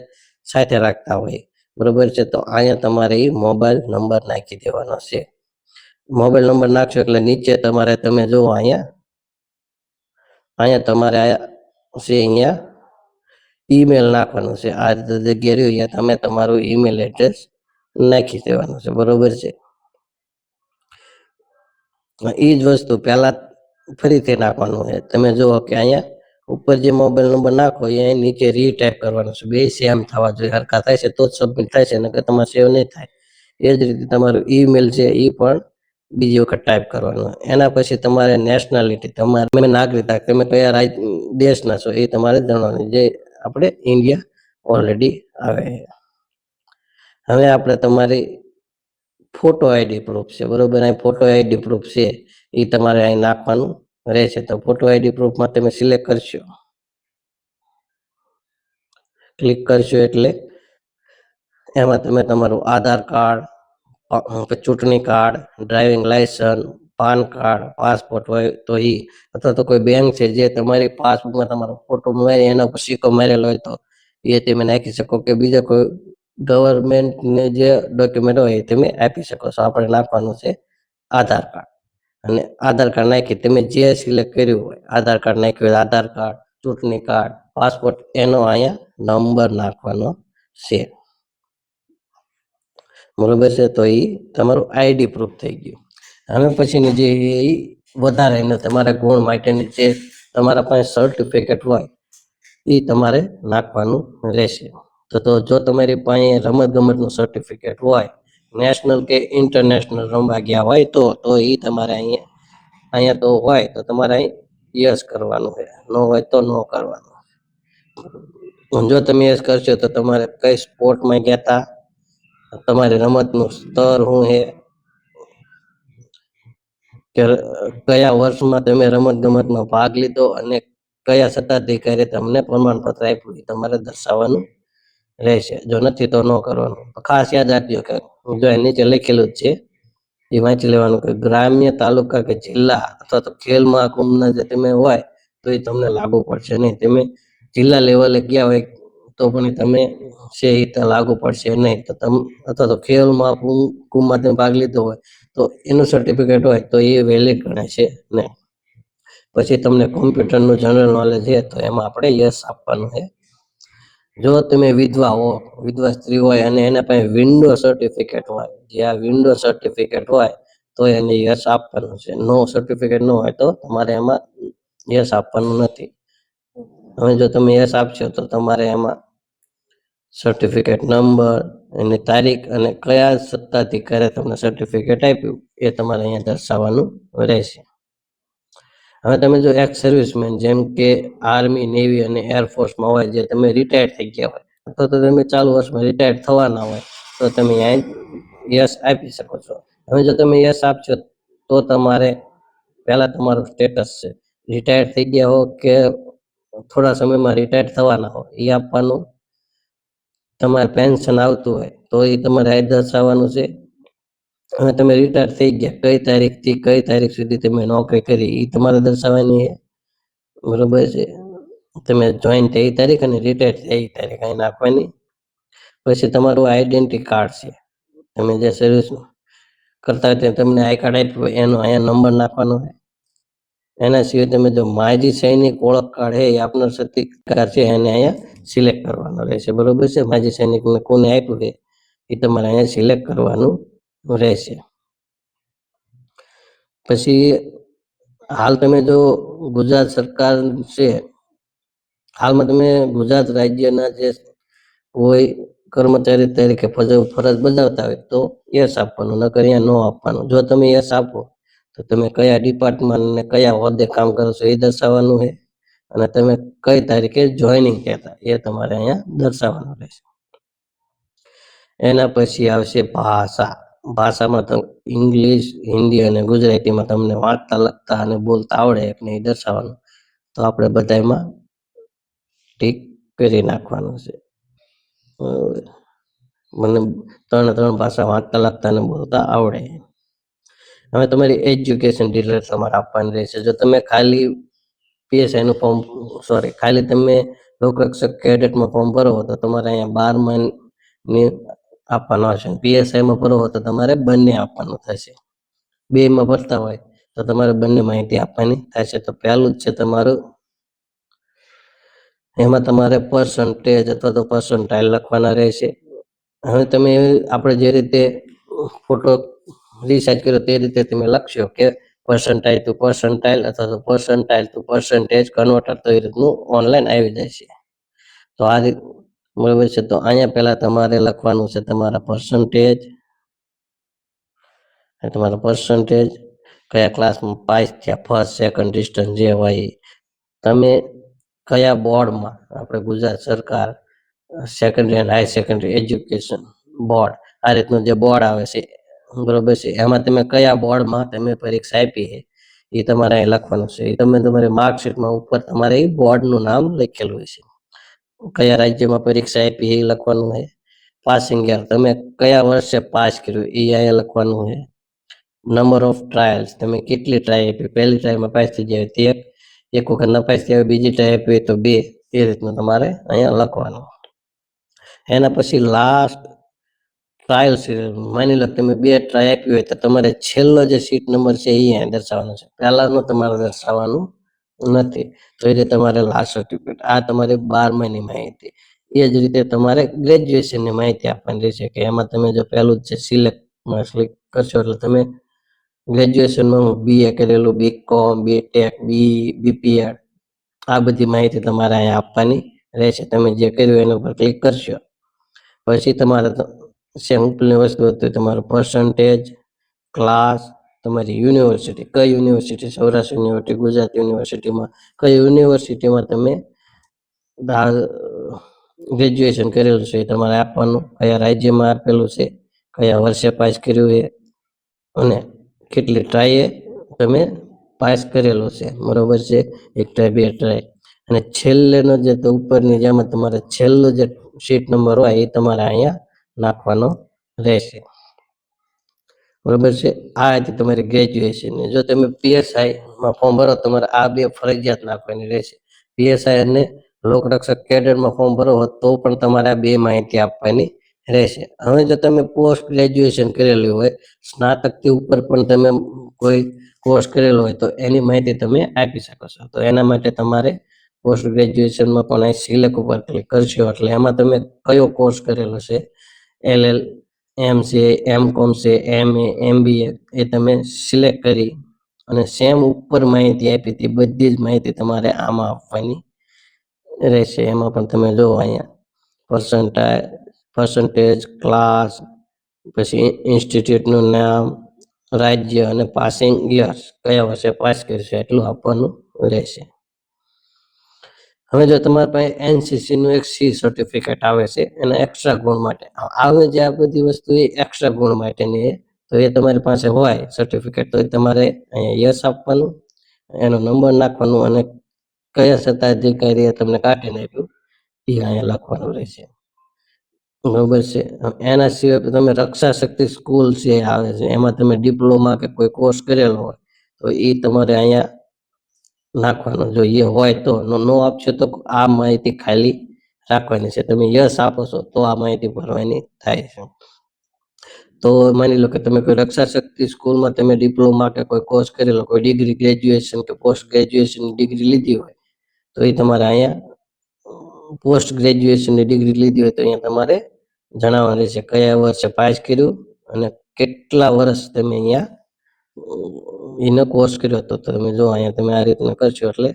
સાથે રાખતા હોય. બરોબર છે, તો અહીંયા તમારે એ મોબાઈલ નંબર નાખી દેવાનો છે. મોબાઈલ નંબર નાખશો એટલે નીચે તમારે તમે જુઓ અહીંયા તમારે છે અહીંયા ઈમેલ નાખવાનું છે. આ રીતે જગ્યા રહ્યું તમે તમારું ઈમેલ એડ્રેસ નાખી દેવાનું છે. બરોબર છે, એ જ વસ્તુ પહેલા ફરીથી નાખવાનું છે. તમે જુઓ કે અહીંયા ઉપર જે મોબાઈલ નંબર નાખો એ નીચે રીટાઈપ કરવાનું છે. બે સેમ થવા જોઈએ, હરખા થાય છે તો જ સબમિટ થાય છે, નકર તમારે સેવ નહીં થાય. એ જ રીતે તમારું ઈમેલ છે એ પણ બીજી વખત ટાઈપ કરવાનું. એના પછી તમારે નેશનાલિટી, તમારે નાગરિકતા, તમે કયા દેશના છો એ તમારે જણાવવાનું, જે આપણે ઇન્ડિયા ઓલરેડી આવે. હવે આપણે તમારી ફોટો આઈડી પ્રૂફ છે. બરોબર, અહીં ફોટો આઈડી પ્રૂફ છે એ તમારે અહીં નાખવાનું રહેશે. તો ફોટો આઈડી પ્રૂફમાં તમે સિલેક્ટ કરશો, ક્લિક કરશો એટલે એમાં તમે તમારું આધાર કાર્ડ, ચૂંટણી card, driving licence, PAN card, passport હોય તો એ, અથવા તો કોઈ બેંક છે જે તમારી પાસબુકમાં તમારો ફોટો મારી એના ઉપર સિક્કો મારેલો હોય તો એ તમે નાખી શકો, કે બીજા કોઈ ગવર્મેન્ટને જે ડોક્યુમેન્ટ હોય એ તમે આપી શકો છો. આપણે નાખવાનું છે આધાર કાર્ડ, અને આધાર કાર્ડ નાખી તમે જે સિલેક્ટ કર્યું હોય, આધાર કાર્ડ નાખ્યું હોય આધાર કાર્ડ, ચૂંટણી કાર્ડ, પાસપોર્ટ, એનો અહીંયા નંબર નાખવાનો છે. બરોબર છે, તો એ તમારું આઈડી પ્રૂફ થઈ ગયું. હવે પછીની જે વધારે તમારા ગુણ માટેની જે તમારા પાસે સર્ટિફિકેટ હોય એ તમારે નાખવાનું રહેશે. તો જો તમારી પાસે રમત ગમતનું સર્ટિફિકેટ હોય, નેશનલ કે ઇન્ટરનેશનલ રમવા ગયા હોય તો એ તમારે અહીંયા તો હોય તો તમારે અહીં યસ કરવાનું છે, ન હોય તો નો કરવાનું. જો તમે યસ કરશો તો તમારે કઈ સ્પોર્ટમાં ગયા હતા, તમારી રમતનું સ્તર શું છે, કે કયા વર્ષમાં તમે રમત ગમતમાં ભાગ લીધો અને કયા સત્તાધિકારી તમને પ્રમાણપત્ર આપ્યું તમારે દર્શાવવાનું રહેશે. જો નથી તો ન કરવાનું. ખાસ યાદ રાખજો કે જો નીચે લખેલું જ છે એ વાંચી લેવાનું કે ગ્રામ્ય, તાલુકા કે જિલ્લા અથવા તો ખેલ મહાકુંભના જે તમે હોય તો એ તમને લાગુ પડશે નહીં. તમે જિલ્લા લેવલે ગયા હોય તો પણ તમે છે એ તો લાગુ પડશે નહીં. તો અથવા તો ખેલમાં કુંભમાં તમે ભાગ લીધો હોય તો એનું સર્ટિફિકેટ હોય તો એ વેલિડ ગણાશે નહીં. પછી તમને કોમ્પ્યુટરનું જનરલ નોલેજ છે તો એમાં આપણે યસ આપવાનું છે. જો તમે વિધવા સ્ત્રી હોય અને એના પાસે વિન્ડો સર્ટિફિકેટ હોય, જે આ વિન્ડો સર્ટિફિકેટ હોય તો એને યસ આપવાનું છે. નો સર્ટિફિકેટ ન હોય તો તમારે એમાં યસ આપવાનું નથી. હવે જો તમે યસ આપશો તો તમારે એમાં સર્ટિફિકેટ નંબર, એની તારીખ અને કયા સત્તાધિકારે તમને સર્ટિફિકેટ આપ્યું એ તમારે અહીંયા દર્શાવવાનું રહેશે. હવે તમે જો એક્સ સર્વિસમેન જેમ કે આર્મી, નેવી અને એરફોર્સમાં હોય, જે તમે રિટાયર્ડ થઈ ગયા હોય અથવા તો તમે ચાલુ વર્ષમાં રિટાયર્ડ થવાના હોય તો તમે અહીંયા યસ આપી શકો છો. હવે જો તમે યસ આપશો તો તમારે પહેલા તમારું સ્ટેટસ છે, રિટાયર્ડ થઈ ગયા હો કે થોડા સમયમાં રિટાયર્ડ થવાના હો એ આપવાનું. તમારે પેન્શન આવતું હોય તો એ તમારે આ દર્શાવવાનું છે. હવે તમે રિટાયર થઈ ગયા, કઈ તારીખથી કઈ તારીખ સુધી તમે નોકરી કરી એ તમારે દર્શાવવાની છે. બરોબર છે. તમે જોઈન થઈ તારીખ અને રિટાયર થઈ તારીખ અહીં નાખવાની. પછી તમારું આઈડેન્ટિટી કાર્ડ છે, તમે જે સર્વિસ કરતા હોય તમને આઈ કાર્ડ આપ્યું હોય એનો અહીંયા નંબર નાખવાનો છે. એના સિવાય તમે જો માજી સૈનિક ઓળખ કાર્ડ છે એ આપનો સત્તાધિકાર છે એને અહીંયા સિલેક્ટ કરવાનો રહેશે. બરોબર છે. માજી સૈનિકને કોને આપ્યું છે એ તમારે અહીંયા સિલેક્ટ કરવાનું રહેશે. પછી હાલ તમે જો ગુજરાત સરકાર છે, હાલમાં તમે ગુજરાત રાજ્યના જે કોઈ કર્મચારી તરીકે ફરજ બજાવતા હોય તો યસ આપવાનું, નકર અહીંયા નો આપવાનું. જો તમે યસ આપો તો તમે કયા ડિપાર્ટમેન્ટ ને કયા હોદ્દે કામ કરો છો એ દર્શાવવાનું છે અને તમે કઈ તારીખે જોઈનિંગ કહેતા એ તમારે અહીંયા દર્શાવવાનું રહેશે. એના પછી આવશે ભાષામાં તો ઇંગ્લિશ, હિન્દી અને ગુજરાતીમાં તમને વાંચતા, લખતા અને બોલતા આવડે એટલે એ દર્શાવવાનું. તો આપણે બધામાં ટીક કરી નાખવાનું છે. મને ત્રણ ભાષા વાંચતા, લખતા અને બોલતા આવડે. હવે તમારી એજ્યુકેશન ડિટેલ તમારે આપવાની રહેશે. જો તમે ખાલી પીએસઆઈનું ફોર્મ ખાલી તમે લોકરક્ષક કેડેટમાં ફોર્મ ભરો તો તમારે અહીંયા 12 આપવાનો હશે. પીએસઆઈમાં ભરો તો તમારે બંને આપવાનું થશે. બેમાં ભરતા હોય તો તમારે બંને માહિતી આપવાની થશે. તો પહેલું જ છે તમારું, એમાં તમારે પર્સન્ટેજ અથવા તો પર્સન્ટાઇલ લખવાના રહેશે. હવે તમે આપણે જે રીતે ફોટો રિસાઇઝ કર્યો તે રીતે તમે લખશો કે પર્સન્ટાઇલ ટુ પર્સન્ટાઇલ અથવા તો પર્સન્ટાઇલ ટુ પર્સન્ટેજ કન્વર્ટર, તો એ રીતનું ઓનલાઈન આવી જાય છે. તો આ રીત બરાબર છે. તો અહીંયા પહેલા તમારે લખવાનું છે તમારા પર્સન્ટેજ, કયા ક્લાસમાં પાસ થયા, ફર્સ્ટ, સેકન્ડ, ડિસ્ટન્સ જે હોય, તમે કયા બોર્ડમાં, આપણે ગુજરાત સરકાર secondary and high secondary education board, આ રીતનું જે બોર્ડ આવે છે બરોબર છે, એમાં તમે કયા બોર્ડમાં તમે પરીક્ષા આપી છે એ તમારે અહીં લખવાનું છે. એ તમે તમારી માર્કશીટમાં ઉપર તમારે એ બોર્ડનું નામ લખેલું છે. કયા રાજ્યમાં પરીક્ષા આપી એ લખવાનું છે. પાસિંગ યર, તમે કયા વર્ષે પાસ કર્યું એ અહીંયા લખવાનું છે. નંબર ઓફ ટ્રાયલ્સ, તમે કેટલી ટ્રાય આપી, પહેલી ટ્રાયમાં પાસ થઈ જાય તે એક વખત નપાસ થઈ, બીજી ટ્રાય આપી તો 2, એ રીતનું તમારે અહીંયા લખવાનું. એના પછી લાસ્ટ ટ્રાયલ છે. માની લો તમે 2 ટ્રાય આપી હોય તો તમારે છેલ્લો જે સીટ નંબર છે એ અહીંયા દર્શાવવાનો છે, પહેલાનું તમારે દર્શાવવાનું નથી. તો એ રીતે તમારે લાસ્ટ સર્ટિફિકેટ, આ તમારે 12માની માહિતી. એ જ રીતે તમારે ગ્રેજ્યુએશનની માહિતી આપવાની રહેશે કે એમાં તમે જો પહેલું જ છે સિલેક્ટમાં ક્લિક કરશો એટલે તમે ગ્રેજ્યુએશનમાં હું BA કરેલું, BCom, BTech, BPEd, આ બધી માહિતી તમારે અહીંયા આપવાની રહેશે. તમે જે કર્યું એના ઉપર ક્લિક કરશો પછી તમારે સિમ્પલની વસ્તુ હતી તમારું પર્સન્ટેજ, ક્લાસ, તમારી યુનિવર્સિટી, કઈ યુનિવર્સિટી, સૌરાષ્ટ્ર યુનિવર્સિટી, ગુજરાત યુનિવર્સિટીમાં કઈ યુનિવર્સિટીમાં તમે ગ્રેજ્યુએશન કરેલું છે એ તમારે આપવાનું, કયા રાજ્યમાં આપેલું છે, કયા વર્ષે પાસ કર્યું છે અને કેટલી ટ્રાયે તમે પાસ કરેલું છે. બરોબર છે. 1 ટ્રાય, 2 ટ્રાય, અને છેલ્લેનો જે ઉપરની જેમાં તમારે છેલ્લો જે સીટ નંબર હોય એ તમારે અહીંયા નાખવાનો રહેશે. બરોબર છે. આ હતી તમારી ગ્રેજ્યુએશન. જો તમે PSI માં ફોર્મ ભરો તમારે આ 2 ફરજિયાત નાખવાની રહેશે. PSI અને લોકરક્ષક કેડરમાં ફોર્મ ભરો તો પણ તમારે આ બે માહિતી આપવાની રહેશે. હવે જો તમે પોસ્ટ ગ્રેજ્યુએશન કરેલું હોય, સ્નાતકથી ઉપર પણ તમે કોઈ કોર્સ કરેલો હોય તો એની માહિતી તમે આપી શકો છો. તો એના માટે તમારે પોસ્ટ ગ્રેજ્યુએશનમાં પણ અહીં સિલેક્ટ ઉપર ક્લિક કરશો એટલે એમાં તમે કયો કોર્સ કરેલો છે, LL.M છે, M.Com છે, MA, MBA એ તમે સિલેક્ટ કરી અને સેમ ઉપર માહિતી આપી હતી બધી જ માહિતી તમારે આમાં આપવાની રહેશે. એમાં પણ તમે જો અહીંયા પર્સન્ટેજ, ક્લાસ, પછી ઇન્સ્ટિટ્યૂટનું નામ, રાજ્ય અને પાસિંગ યર્સ કયા વર્ષે પાસ કરશે એટલું આપવાનું રહેશે. હવે જો તમારા પાસે NCCનું એક C સર્ટિફિકેટ આવે છે એના એક્સ્ટ્રા ગુણ માટે આવે, જે આ બધી વસ્તુ એ એક્સ્ટ્રા ગુણ માટેની તો એ તમારી પાસે હોય સર્ટિફિકેટ તો તમારે અહીંયા યસ આપવાનું, એનો નંબર નાખવાનો અને કયા સત્તાધિકારીએ તમને કાઢીને આપ્યું એ અહીંયા લખવાનું રહેશે. બરોબર છે. એના સિવાય તમે રક્ષા શક્તિ સ્કૂલ છે આવે છે એમાં તમે ડિપ્લોમા કે કોઈ કોર્સ કરેલો હોય તો એ તમારે અહીંયા નાખવાનું. જો એ હોય તો, નો આપશો તો આ માહિતી ખાલી રાખવાની છે. તમે યસ આપો છો તો આ માહિતી ભરવાની થાય છે. તો માની લો કે તમે કોઈ રક્ષા શક્તિ સ્કૂલમાં તમે ડિપ્લોમા કે કોઈ કોર્સ કરેલો, કોઈ ડિગ્રી, ગ્રેજ્યુએશન કે પોસ્ટ ગ્રેજ્યુએશન ડિગ્રી લીધી હોય તો એ તમારે અહીંયા પોસ્ટ ગ્રેજ્યુએશનની ડિગ્રી લીધી હોય તો અહીંયા તમારે જણાવવાનું રહેશે કયા વર્ષે પાસ કર્યું અને કેટલા વર્ષ તમે અહીંયા એનો કોર્સ કર્યો હતો. તો તમે જો અહીંયા તમે આ રીતના કરશો એટલે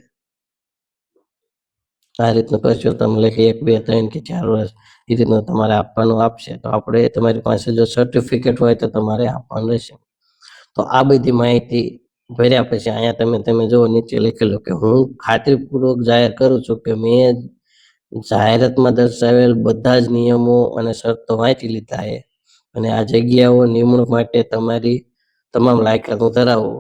આ રીતનું કરશો તમે લખી 1, 2, 3 કે 4 વર્ષ એ રીતનું તમારે આપવાનું આપશે. તો આપણે તમારી પાસે જો સર્ટિફિકેટ હોય તો તમારે આપવાનું રહેશે. તો આ બધી માહિતી ભર્યા પછી અહીંયા તમે જો નીચે લખેલું કે હું ખાતરીપૂર્વક જાહેર કરું છું કે મેં જાહેરાતમાં દર્શાવેલ બધા જ નિયમો અને શરતો વાંચી લીધા છે અને આ જગ્યાઓ નિમણૂક માટે તમારી તમામ લાયકાતો ધરાવો.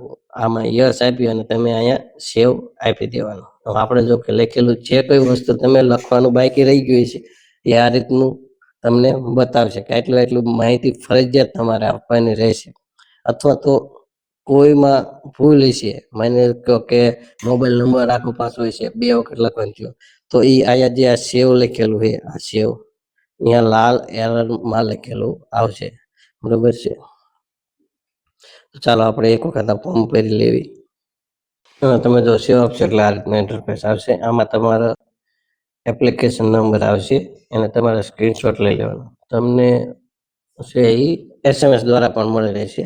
આમાં યસ આપી અને તમે અહીંયા સેવ આપી દેવાનું. આપણે જો કે લખેલું જે કોઈ વસ્તુ તમે લખવાનું બાકી રહી ગયું છે એ આ રીતનું તમને બતાવશે કે એટલું માહિતી ફરજિયાત તમારે આપવાની રહેશે. અથવા તો કોઈમાં ભૂલ હશે, માની લો કે મોબાઈલ નંબર આખો પાછો હશે 2 વખત લખવાનું થયું તો એ અહીંયા જે આ સેવ લખેલું છે આ સેવ અહીંયા લાલ એરરમાં લખેલું આવશે. બરોબર છે. ચાલો આપણે એક વખત આ ફોર્મ ભરી લેવી. તમે જો સેવ આપશો એટલે આ રીતના ઇન્ટરફેસ આવશે. આમાં તમારો એપ્લિકેશન નંબર આવશે એને તમારે સ્ક્રીનશોટ લઈ લેવાનો. તમને છે એ SMS દ્વારા પણ મળી રહેશે.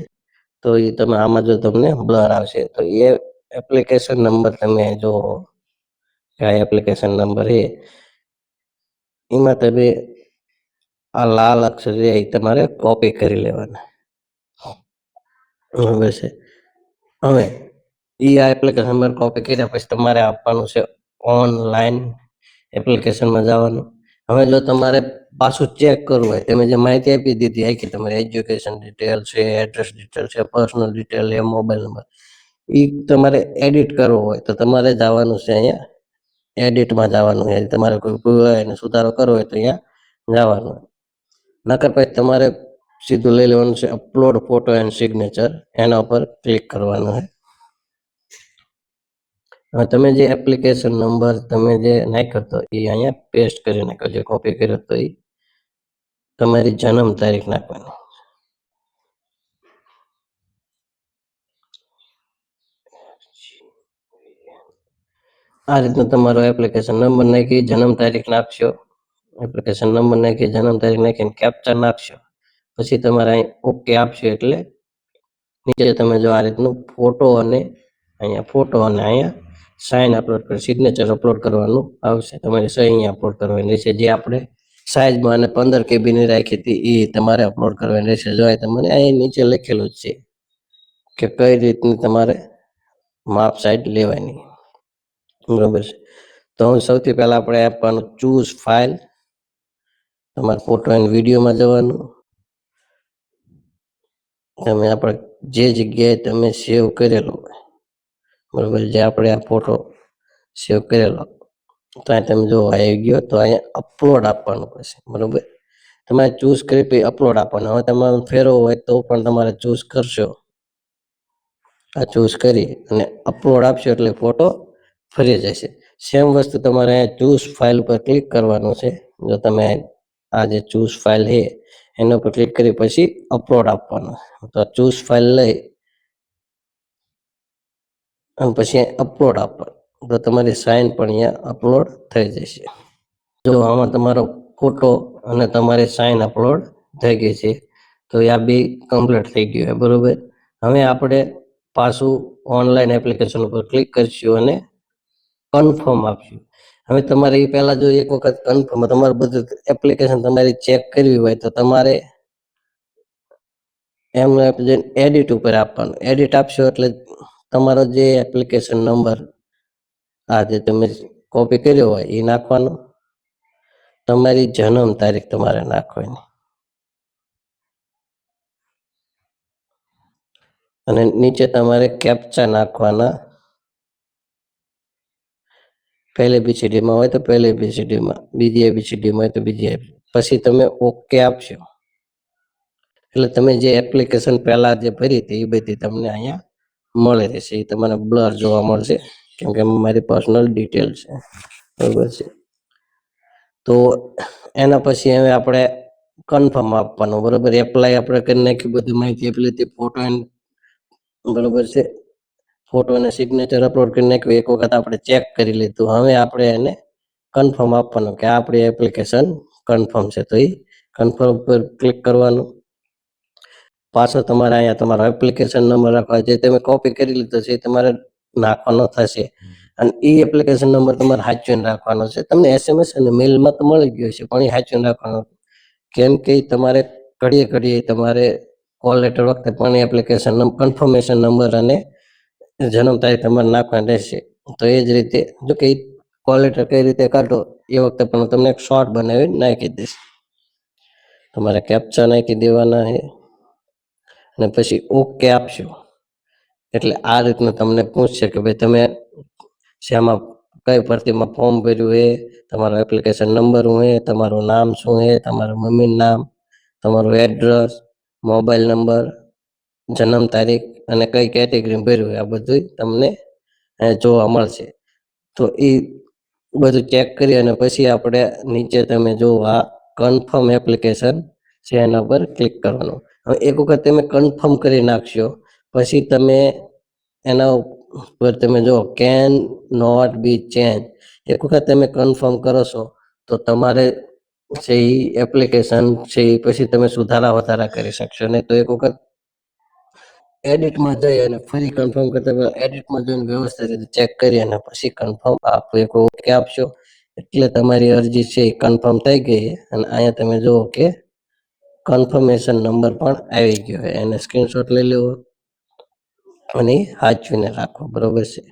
તો એ તમે આમાં જો તમને બ્લર આવશે તો એ એપ્લિકેશન નંબર તમે જો આ એપ્લિકેશન નંબર છે એમાં તમે આ લાલ અક્ષર છે એ તમારે કોપી કરી લેવાના. બરાબર છે. હવે આ એપ્લિકેશન નંબર કોપી કર્યા પછી તમારે આપવાનું છે ઓનલાઈન એપ્લિકેશનમાં જવાનું. હવે જો તમારે પાછું ચેક કરવું હોય, તમે જે માહિતી આપી દીધી આખી તમારી એજ્યુકેશન ડિટેલ છે, એડ્રેસ ડિટેલ છે, પર્સનલ ડિટેલ છે, મોબાઈલ નંબર, એ તમારે એડિટ કરવો હોય તો તમારે જવાનું છે અહીંયા એડિટમાં જવાનું છે. તમારે કોઈ ભૂલ હોય અને સુધારો કરવો હોય તો અહીંયા જવાનું. નકર પછી તમારે સીધું લઈ લેવાનું છે અપલોડ ફોટો એન્ડ સિગ્નેચર, એના ઉપર ક્લિક કરવાનું છે. તમે જે એપ્લિકેશન નંબર તમે જે નાખ્યો હતો એ અહીંયા પેસ્ટ કરી નાખો, જે કોપી કર્યો હતો એ તમારી જન્મ તારીખ નાખવાની. આ રીતનું તમારો એપ્લિકેશન નંબર નાખી જન્મ તારીખ નાખશો. એપ્લિકેશન નંબર નાખી જન્મ તારીખ નાખીને કેપ્ચર નાખશો. પછી તમારે અહીં ઓકે આપશો એટલે નીચે તમે જો આ રીતનું ફોટો અને અહીંયા સાઇન અપલોડ કરી સિગ્નેચર અપલોડ કરવાનું આવશે. તમારી સહી અહીંયા અપલોડ કરવાની રહેશે. જે આપણે સાઇઝમાં અને 15 KB ની રાખી હતી એ તમારે અપલોડ કરવાની રહેશે. જો તમારે અહીં નીચે લખેલું જ છે કે કઈ રીતની તમારે માપ સાઈડ લેવાની. બરોબર છે. તો સૌથી પહેલા આપણે આપવાનું ચૂઝ ફાઇલ. તમારે ફોટો એન્ડ વિડીયોમાં જવાનું. તમે આપણે જે જગ્યાએ તમે સેવ કરેલો હોય, બરોબર, જે આપણે આ ફોટો સેવ કરેલો તો અહીં તમે જો આવી ગયો તો અહીંયા અપલોડ આપવાનું પડશે. બરોબર, તમારે ચૂઝ કરી પછી અપલોડ આપવાનું. હવે તમારે ફેરવો હોય તો પણ તમારે ચૂઝ કરશો. આ ચૂઝ કરી અને અપલોડ આપશો એટલે ફોટો ફરી જશે. સેમ વસ્તુ તમારે ચૂઝ ફાઇલ પર ક્લિક કરવાનું છે. જો તમે આ જે ચૂઝ ફાઇલ છે એના પર ક્લિક કરી પછી અપલોડ આપવાનું. તો ચૂઝ ફાઇલ લઈ અને પછી અપલોડ આપવાનું, તો તમારી સાઇન પણ અહીંયા અપલોડ થઈ જશે. જો આમાં તમારો ફોટો અને તમારી સાઇન અપલોડ થઈ ગઈ છે. તો આ બી કમ્પ્લીટ થઈ ગયું છે, બરોબર. હવે આપણે પાછું ઓનલાઈન એપ્લિકેશન ઉપર ક્લિક કરીશું અને કન્ફર્મ આપશું. હવે તમારે એ પહેલા જો એક વખત કન્ફર્મ તમારે બધું એપ્લિકેશન તમારી ચેક કરવી હોય તો તમારે એમને એડિટ ઉપર આપવાનું. એડિટ આપશો એટલે તમારો જે એપ્લિકેશન નંબર આ જે તમે કોપી કર્યો હોય એ નાખવાનો, તમારી જન્મ તારીખ તમારે નાખવાની અને નીચે તમારે કેપ્ચા નાખવાના. પહેલી એબીસીડીમાં હોય તો પહેલી એબીસીડીમાં, બીજી એબીસીડીમાં હોય તો બીજી. પછી તમે ઓકે આપશો એટલે તમે જે એપ્લિકેશન પહેલા જે ભરી હતી એ બધી તમને અહીંયા મળી રહેશે. એ તમને બ્લર જોવા મળશે કેમ કે મારી પર્સનલ ડિટેલ છે, બરોબર છે. તો એના પછી હવે આપણે કન્ફર્મ આપવાનું, બરોબર. એપ્લાય આપણે કરી નાખ્યું, બધી માહિતી આપી લીધી, ફોટો બરોબર છે. ફોટો અને સિગ્નેચર અપલોડ કરી નાખ્યું, એક વખત આપણે ચેક કરી લીધું. હવે આપણે એને કન્ફર્મ આપવાનું કે આપણી એપ્લિકેશન કન્ફર્મ છે. તો એ કન્ફર્મ પર ક્લિક કરવાનું. પાછો તમારે અહીંયા તમારો એપ્લિકેશન નંબર રાખવા જે તમે કોપી કરી લીધો છે એ તમારે નાખવાનો થશે અને એ એપ્લિકેશન નંબર તમારે સાચવીને રાખવાનો છે. તમને SMS અને મેલમાં તો મળી ગયો છે પણ એ સાચવીને રાખવાનો, કેમ કે તમારે ઘડીએ ઘડીએ તમારે કોલ લેટર વખતે પણ એપ્લિકેશન કન્ફર્મેશન નંબર અને જન્મ તારીખ તમારે નાખવાની રહેશે. તો એ જ રીતે જો કે કોલ લેટર કઈ રીતે કાઢો એ વખતે પણ તમને એક શોર્ટ બનાવી નાખી દઈશ. તમારે કેપ્ચા નાખી દેવાના છે અને પછી ઓકે આપશો એટલે આ રીતનું તમને પૂછશે કે ભાઈ તમે શેમાં કઈ ભરતીમાં ફોર્મ ભર્યું છે, તમારો એપ્લિકેશન નંબર શું છે, તમારું નામ શું છે, તમારું મમ્મીનું નામ, તમારું એડ્રેસ, મોબાઈલ નંબર, જન્મ તારીખ અને કઈ કેટેગરી ભર્યું આ બધું તમને જોવા મળશે. તો એ બધું ચેક કરી અને પછી આપણે નીચે તમે જો આ કન્ફર્મ એપ્લિકેશન છે એના પર ક્લિક કરવાનું. હવે એક વખત તમે કન્ફર્મ કરી નાખશો પછી તમે એના ઉપર તમે જો કેન નોટ બી ચેન્જ, એક વખત તમે કન્ફર્મ કરો છો તો તમારે છે એ એપ્લિકેશન છે એ પછી તમે સુધારા વધારા કરી શકશો નહીં. તો એક વખત એડિટમાં જઈ અને ફરી કન્ફર્મ કરતા એડિટમાં જઈને વ્યવસ્થિત રીતે ચેક કરી અને પછી કન્ફર્મ આપવું એક ઓકે આપશો એટલે તમારી અરજી છે એ કન્ફર્મ થઈ ગઈ અને અહીંયા તમે જુઓ કે કન્ફર્મેશન નંબર પણ આવી ગયો છે. એને સ્ક્રીનશોટ લઈ લેવો અને સાચવીને રાખો, બરોબર છે.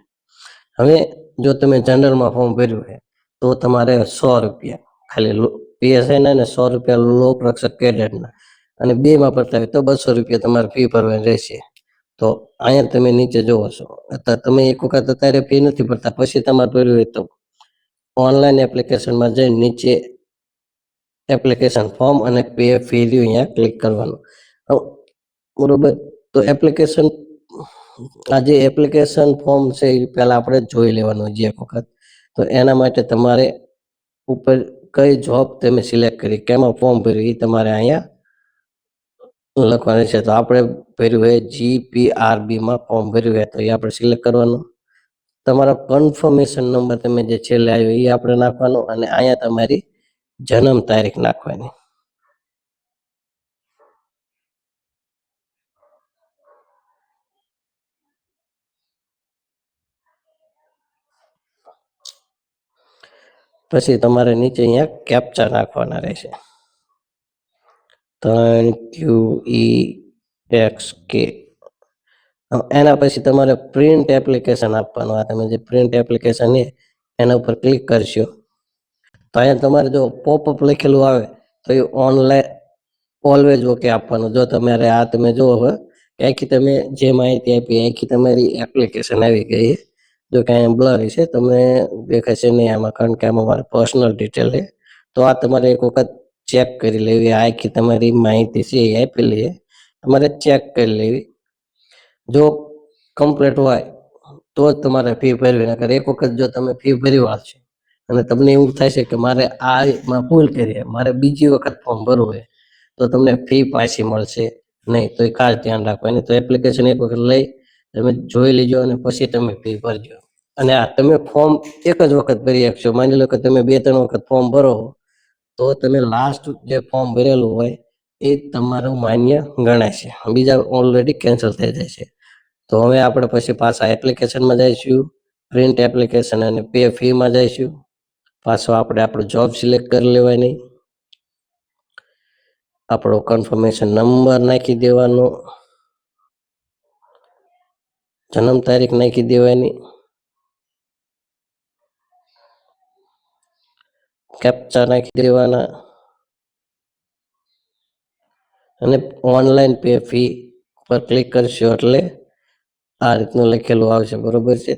હવે જો તમે જનરલમાં ફોર્મ ભર્યું છે તો તમારે 100 રૂપિયા ખાલી PSI ના ને 100 રૂપિયા લોક રક્ષક કેડેટના અને બેમાં ભરતા હોય તો 200 રૂપિયા તમારે ફી ભરવાની રહેશે. તો અહીંયા તમે નીચે જોવો છો અત્યારે તમે એક વખત અત્યારે ફી નથી ભરતા, પછી તમારે ભર્યું હોય તો ઓનલાઈન એપ્લિકેશનમાં જઈ નીચે એપ્લિકેશન ફોર્મ અને પે ફી અહીંયા ક્લિક કરવાનું, બરોબર. તો એપ્લિકેશન આ જે એપ્લિકેશન ફોર્મ છે એ પહેલા આપણે જોઈ લેવાનું જે એક વખત. તો એના માટે તમારે ઉપર કઈ જોબ તમે સિલેક્ટ કરી, કેમાં ફોર્મ ભર્યું એ તમારે અહીંયા લખવાની છે. તો આપણે ભર્યું હોય GPRBમાં ફોર્મ ભર્યું હોય તો એ આપણે સિલેક્ટ કરવાનું. તમારો કન્ફર્મેશન નંબર તમે જે છેલ્લે આવ્યો એ આપણે નાખવાનો અને અહીંયા તમારી જન્મ તારીખ નાખવાની. પછી તમારે નીચે અહીંયા કેપ્ચા નાખવાના રહેશે 3QEXK. એના પછી તમારે પ્રિન્ટ એપ્લિકેશન આપવાનું. આ તમે જે પ્રિન્ટ એપ્લિકેશન છે એના ઉપર ક્લિક કરશો તો અહીંયા તમારે જો પોપઅપ લખેલું આવે તો એ ઓનલાઈન ઓલવેઝ ઓકે આપવાનું. જો તમારે આ તમે જુઓ હવે આખી તમે જે માહિતી આપી આખી તમારી એપ્લિકેશન આવી ગઈ. જો કે અહીંયા બ્લર છે તમને દેખાશે નહીં આમાં કારણ કે આમાં મારી પર્સનલ ડિટેલ છે. તો આ તમારે એક વખત ચેક કરી લેવી. આખી તમારી માહિતી છે એ આપેલી છે, તમારે ચેક કરી લેવી. જો કમ્પ્લીટ હોય તો જ તમારે ફી ભરવી. નકર એક વખત જો તમે ફી ભરી વાળશો અને તમને એવું થાય છે કે મારે આમાં ભૂલ કરી, મારે બીજી વખત ફોર્મ ભરવું હોય, તો તમને ફી પાછી મળશે નહીં. તો એ ખાસ ધ્યાન રાખવાની. તો એપ્લિકેશન એક વખત લઈ તમે જોઈ લેજો અને પછી તમે ફી ભરજો. અને આ તમે ફોર્મ એક જ વખત ભરી શકશો. માની લો કે તમે 2-3 વખત ફોર્મ ભરો તો તમે લાસ્ટ જે ફોર્મ ભરેલું હોય એ તમારું માન્ય ગણાય છે, બીજા ઓલરેડી કેન્સલ થઈ જાય છે. તો હવે આપણે પછી પાછા એપ્લિકેશનમાં જઈશું, પ્રિન્ટ એપ્લિકેશન અને પે ફીમાં જઈશું. પાછો આપણે આપણું જોબ સિલેક્ટ કરી લેવાની, આપણો કન્ફર્મેશન નંબર નાખી દેવાનો, જન્મ તારીખ નાખી દેવાની, કેપ્ચા નાખી દેવાના અને ઓનલાઈન પે ફી પર ક્લિક કરશો એટલે આ રીતનું લખેલું આવશે, બરોબર છે.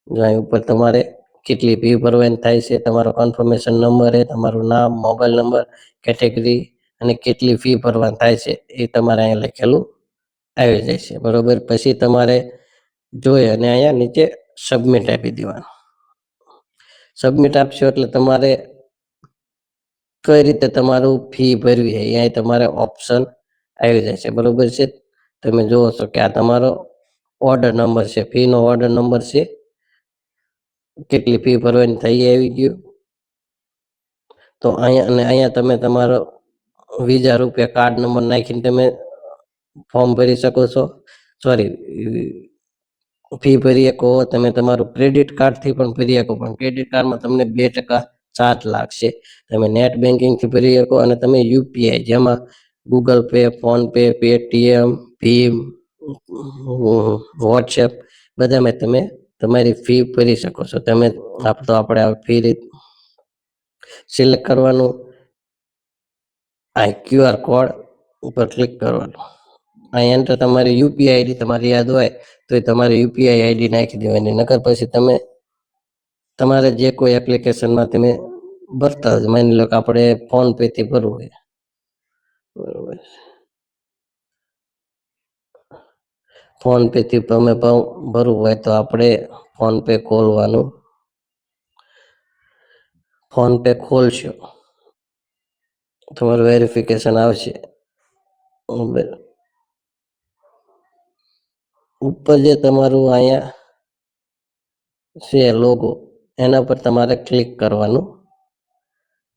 અહીં ઉપર તમારે કેટલી ફી ભરવાની થાય છે, તમારો કન્ફર્મેશન નંબર, તમારું નામ, મોબાઈલ નંબર, કેટેગરી અને કેટલી ફી ભરવાની થાય છે એ તમારે અહીંયા લખેલું આવી જાય છે, બરોબર. પછી તમારે જોઈ અને અહીંયા નીચે સબમિટ આપી દેવાનું. સબમિટ આપશો એટલે તમારે કઈ રીતે તમારું ફી ભરવી છે અહીંયા તમારે ઓપ્શન આવી જાય છે, બરોબર છે. તમે જુઓ છો કે આ તમારો ઓર્ડર નંબર છે, ફીનો ઓર્ડર નંબર છે, કેટલી ફી ભરવાની થઈ આવી ગયું. તો અહીંયા અને અહીંયા તમે તમારો વીજા રૂપિયા કાર્ડ નંબર નાખીને તમે ફોર્મ ભરી શકો છો. સોરી, ફી ભરી શકો. તમે તમારું ક્રેડિટ કાર્ડથી પણ ભરી શકો, પણ ક્રેડિટ કાર્ડમાં તમને 2% ચાર્જ લાગશે. તમે નેટ બેન્કિંગથી ભરી શકો અને તમે યુપીઆઈ, જેમાં Google Pay, PhonePe, Paytm, ભીમ, વોટ્સએપ બધામાં તમે તમારી ફી ભરી શકો છો. તમે તો આપણે ફી સિલેક્ટ કરવાનું, આ QR કોડ ઉપર ક્લિક કરવાનું, અહીં એન્ટર તમારી યુપીઆઈ આઈડી તમારી યાદ હોય તો એ તમારી યુપીઆઈ આઈડી નાખી દેવાની. નકર પછી તમે તમારે જે કોઈ એપ્લિકેશનમાં તમે ભરતા હોય, માની લો કે આપણે ફોન પે થી ભરવું હોય, બરોબર, ફોન પે થી તમે ભરવું હોય તો આપણે ફોન પે ખોલવાનું. ફોન પે ખોલશો, તમારું વેરિફિકેશન આવશે. ઉપર જે તમારું અહીંયા છે લોગો, એના પર તમારે ક્લિક કરવાનું.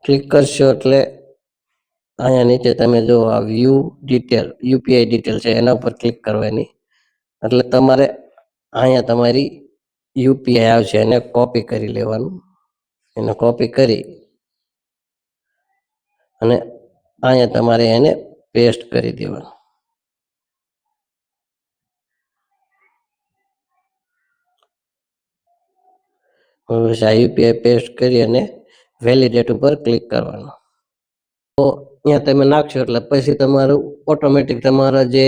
ક્લિક કરશો એટલે અહીંયા નીચે તમે જો આ વ્યૂ ડિટેલ, યુપીઆઈ ડિટેલ છે, એના ઉપર ક્લિક કરવાની. એટલે તમારે અહીંયા તમારી યુપીઆઈ આવશે, એને કોપી કરી લેવાનું. એને કોપી કરી અને અહીંયા તમારે એને પેસ્ટ કરી દેવાનું. આ યુપીઆઈ પેસ્ટ કરી અને વેલિડેટ ઉપર ક્લિક કરવાનું. તો અહીંયા તમે નાખશો એટલે પછી તમારું ઓટોમેટિક તમારા જે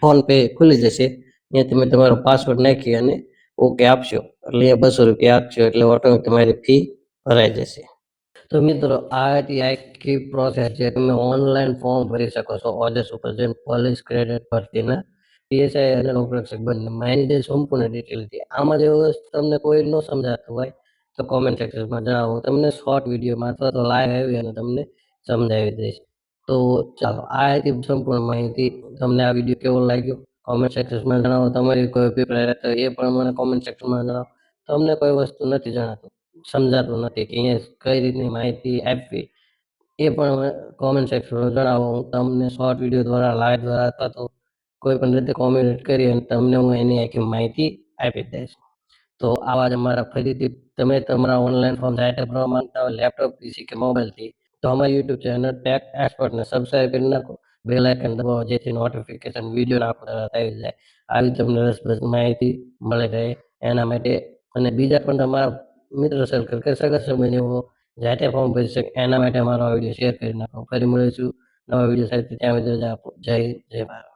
ફોન પે ખુલી જશે. અહીંયા તમે તમારો પાસવર્ડ નાખી અને ઓકે આપશો એટલે અહીંયા 200 રૂપિયા આપશો એટલે ઓટોમેટિક તમારી ફી ભરાઈ જશે. તો મિત્રો, આ હતી આખી પ્રોસેસ છે. તમે ઓનલાઈન ફોર્મ ભરી શકો છો ઓજસ ઉપર જઈને, પોલીસ ક્રેડિટ ભરતીના પીએસઆઈ અને લોકરક્ષક બંને માહિતી સંપૂર્ણ ડિટેલ હતી. આમાં જો તમને કોઈ ન સમજાતું હોય તો કોમેન્ટ સેક્શનમાં જણાવો, તમને શોર્ટ વિડીયોમાં અથવા તો લાઈવ આવી અને તમને સમજાવી દઈશ. તો ચાલો, આ હતી સંપૂર્ણ માહિતી. તમને આ વિડીયો કેવો લાગ્યો કોમેન્ટ સેક્શનમાં જણાવો. તમારી કોઈ અભિપ્રાય રહેતો એ પણ મને કોમેન્ટ સેક્શનમાં જણાવો. તમને કોઈ વસ્તુ નથી જણાતું, સમજાતું નથી કે અહીંયા કઈ રીતની માહિતી આપવી, એ પણ કોમેન્ટ સેક્શનમાં જણાવો. હું તમને શોર્ટ વિડીયો દ્વારા, લાઈવ દ્વારા અથવા તો કોઈ પણ રીતે કોમેન્ટ કરી અને તમને હું એની આખી માહિતી આપી દઈશ. તો આવા જ અમારા ફરીથી તમે તમારા ઓનલાઈન ફોર્મ જાતે ભરવા માંગતા હોય લેપટોપ, પીસી કે મોબાઈલથી, તો અમારી યુટ્યુબ ચેનલ ટેક એક્સપર્ટને સબસ્ક્રાઇબ કરી નાખો, બેલ આઇકન દબાવો જેથી નોટિફિકેશન વિડીયો નાખો તરત આવી જાય. આવી તમને રસપ્રદ માહિતી મળી રહે એના માટે. અને બીજા પણ તમારા મિત્ર સર્કલ કે સગા સંબંધીઓ જાતે ફોર્મ ભરી શકે એના માટે અમારો વિડીયો શેર કરી નાખો. ફરી મળીશું નવા વિડીયો સાથે, ત્યાં સુધી રજા આપો. જય ભારત.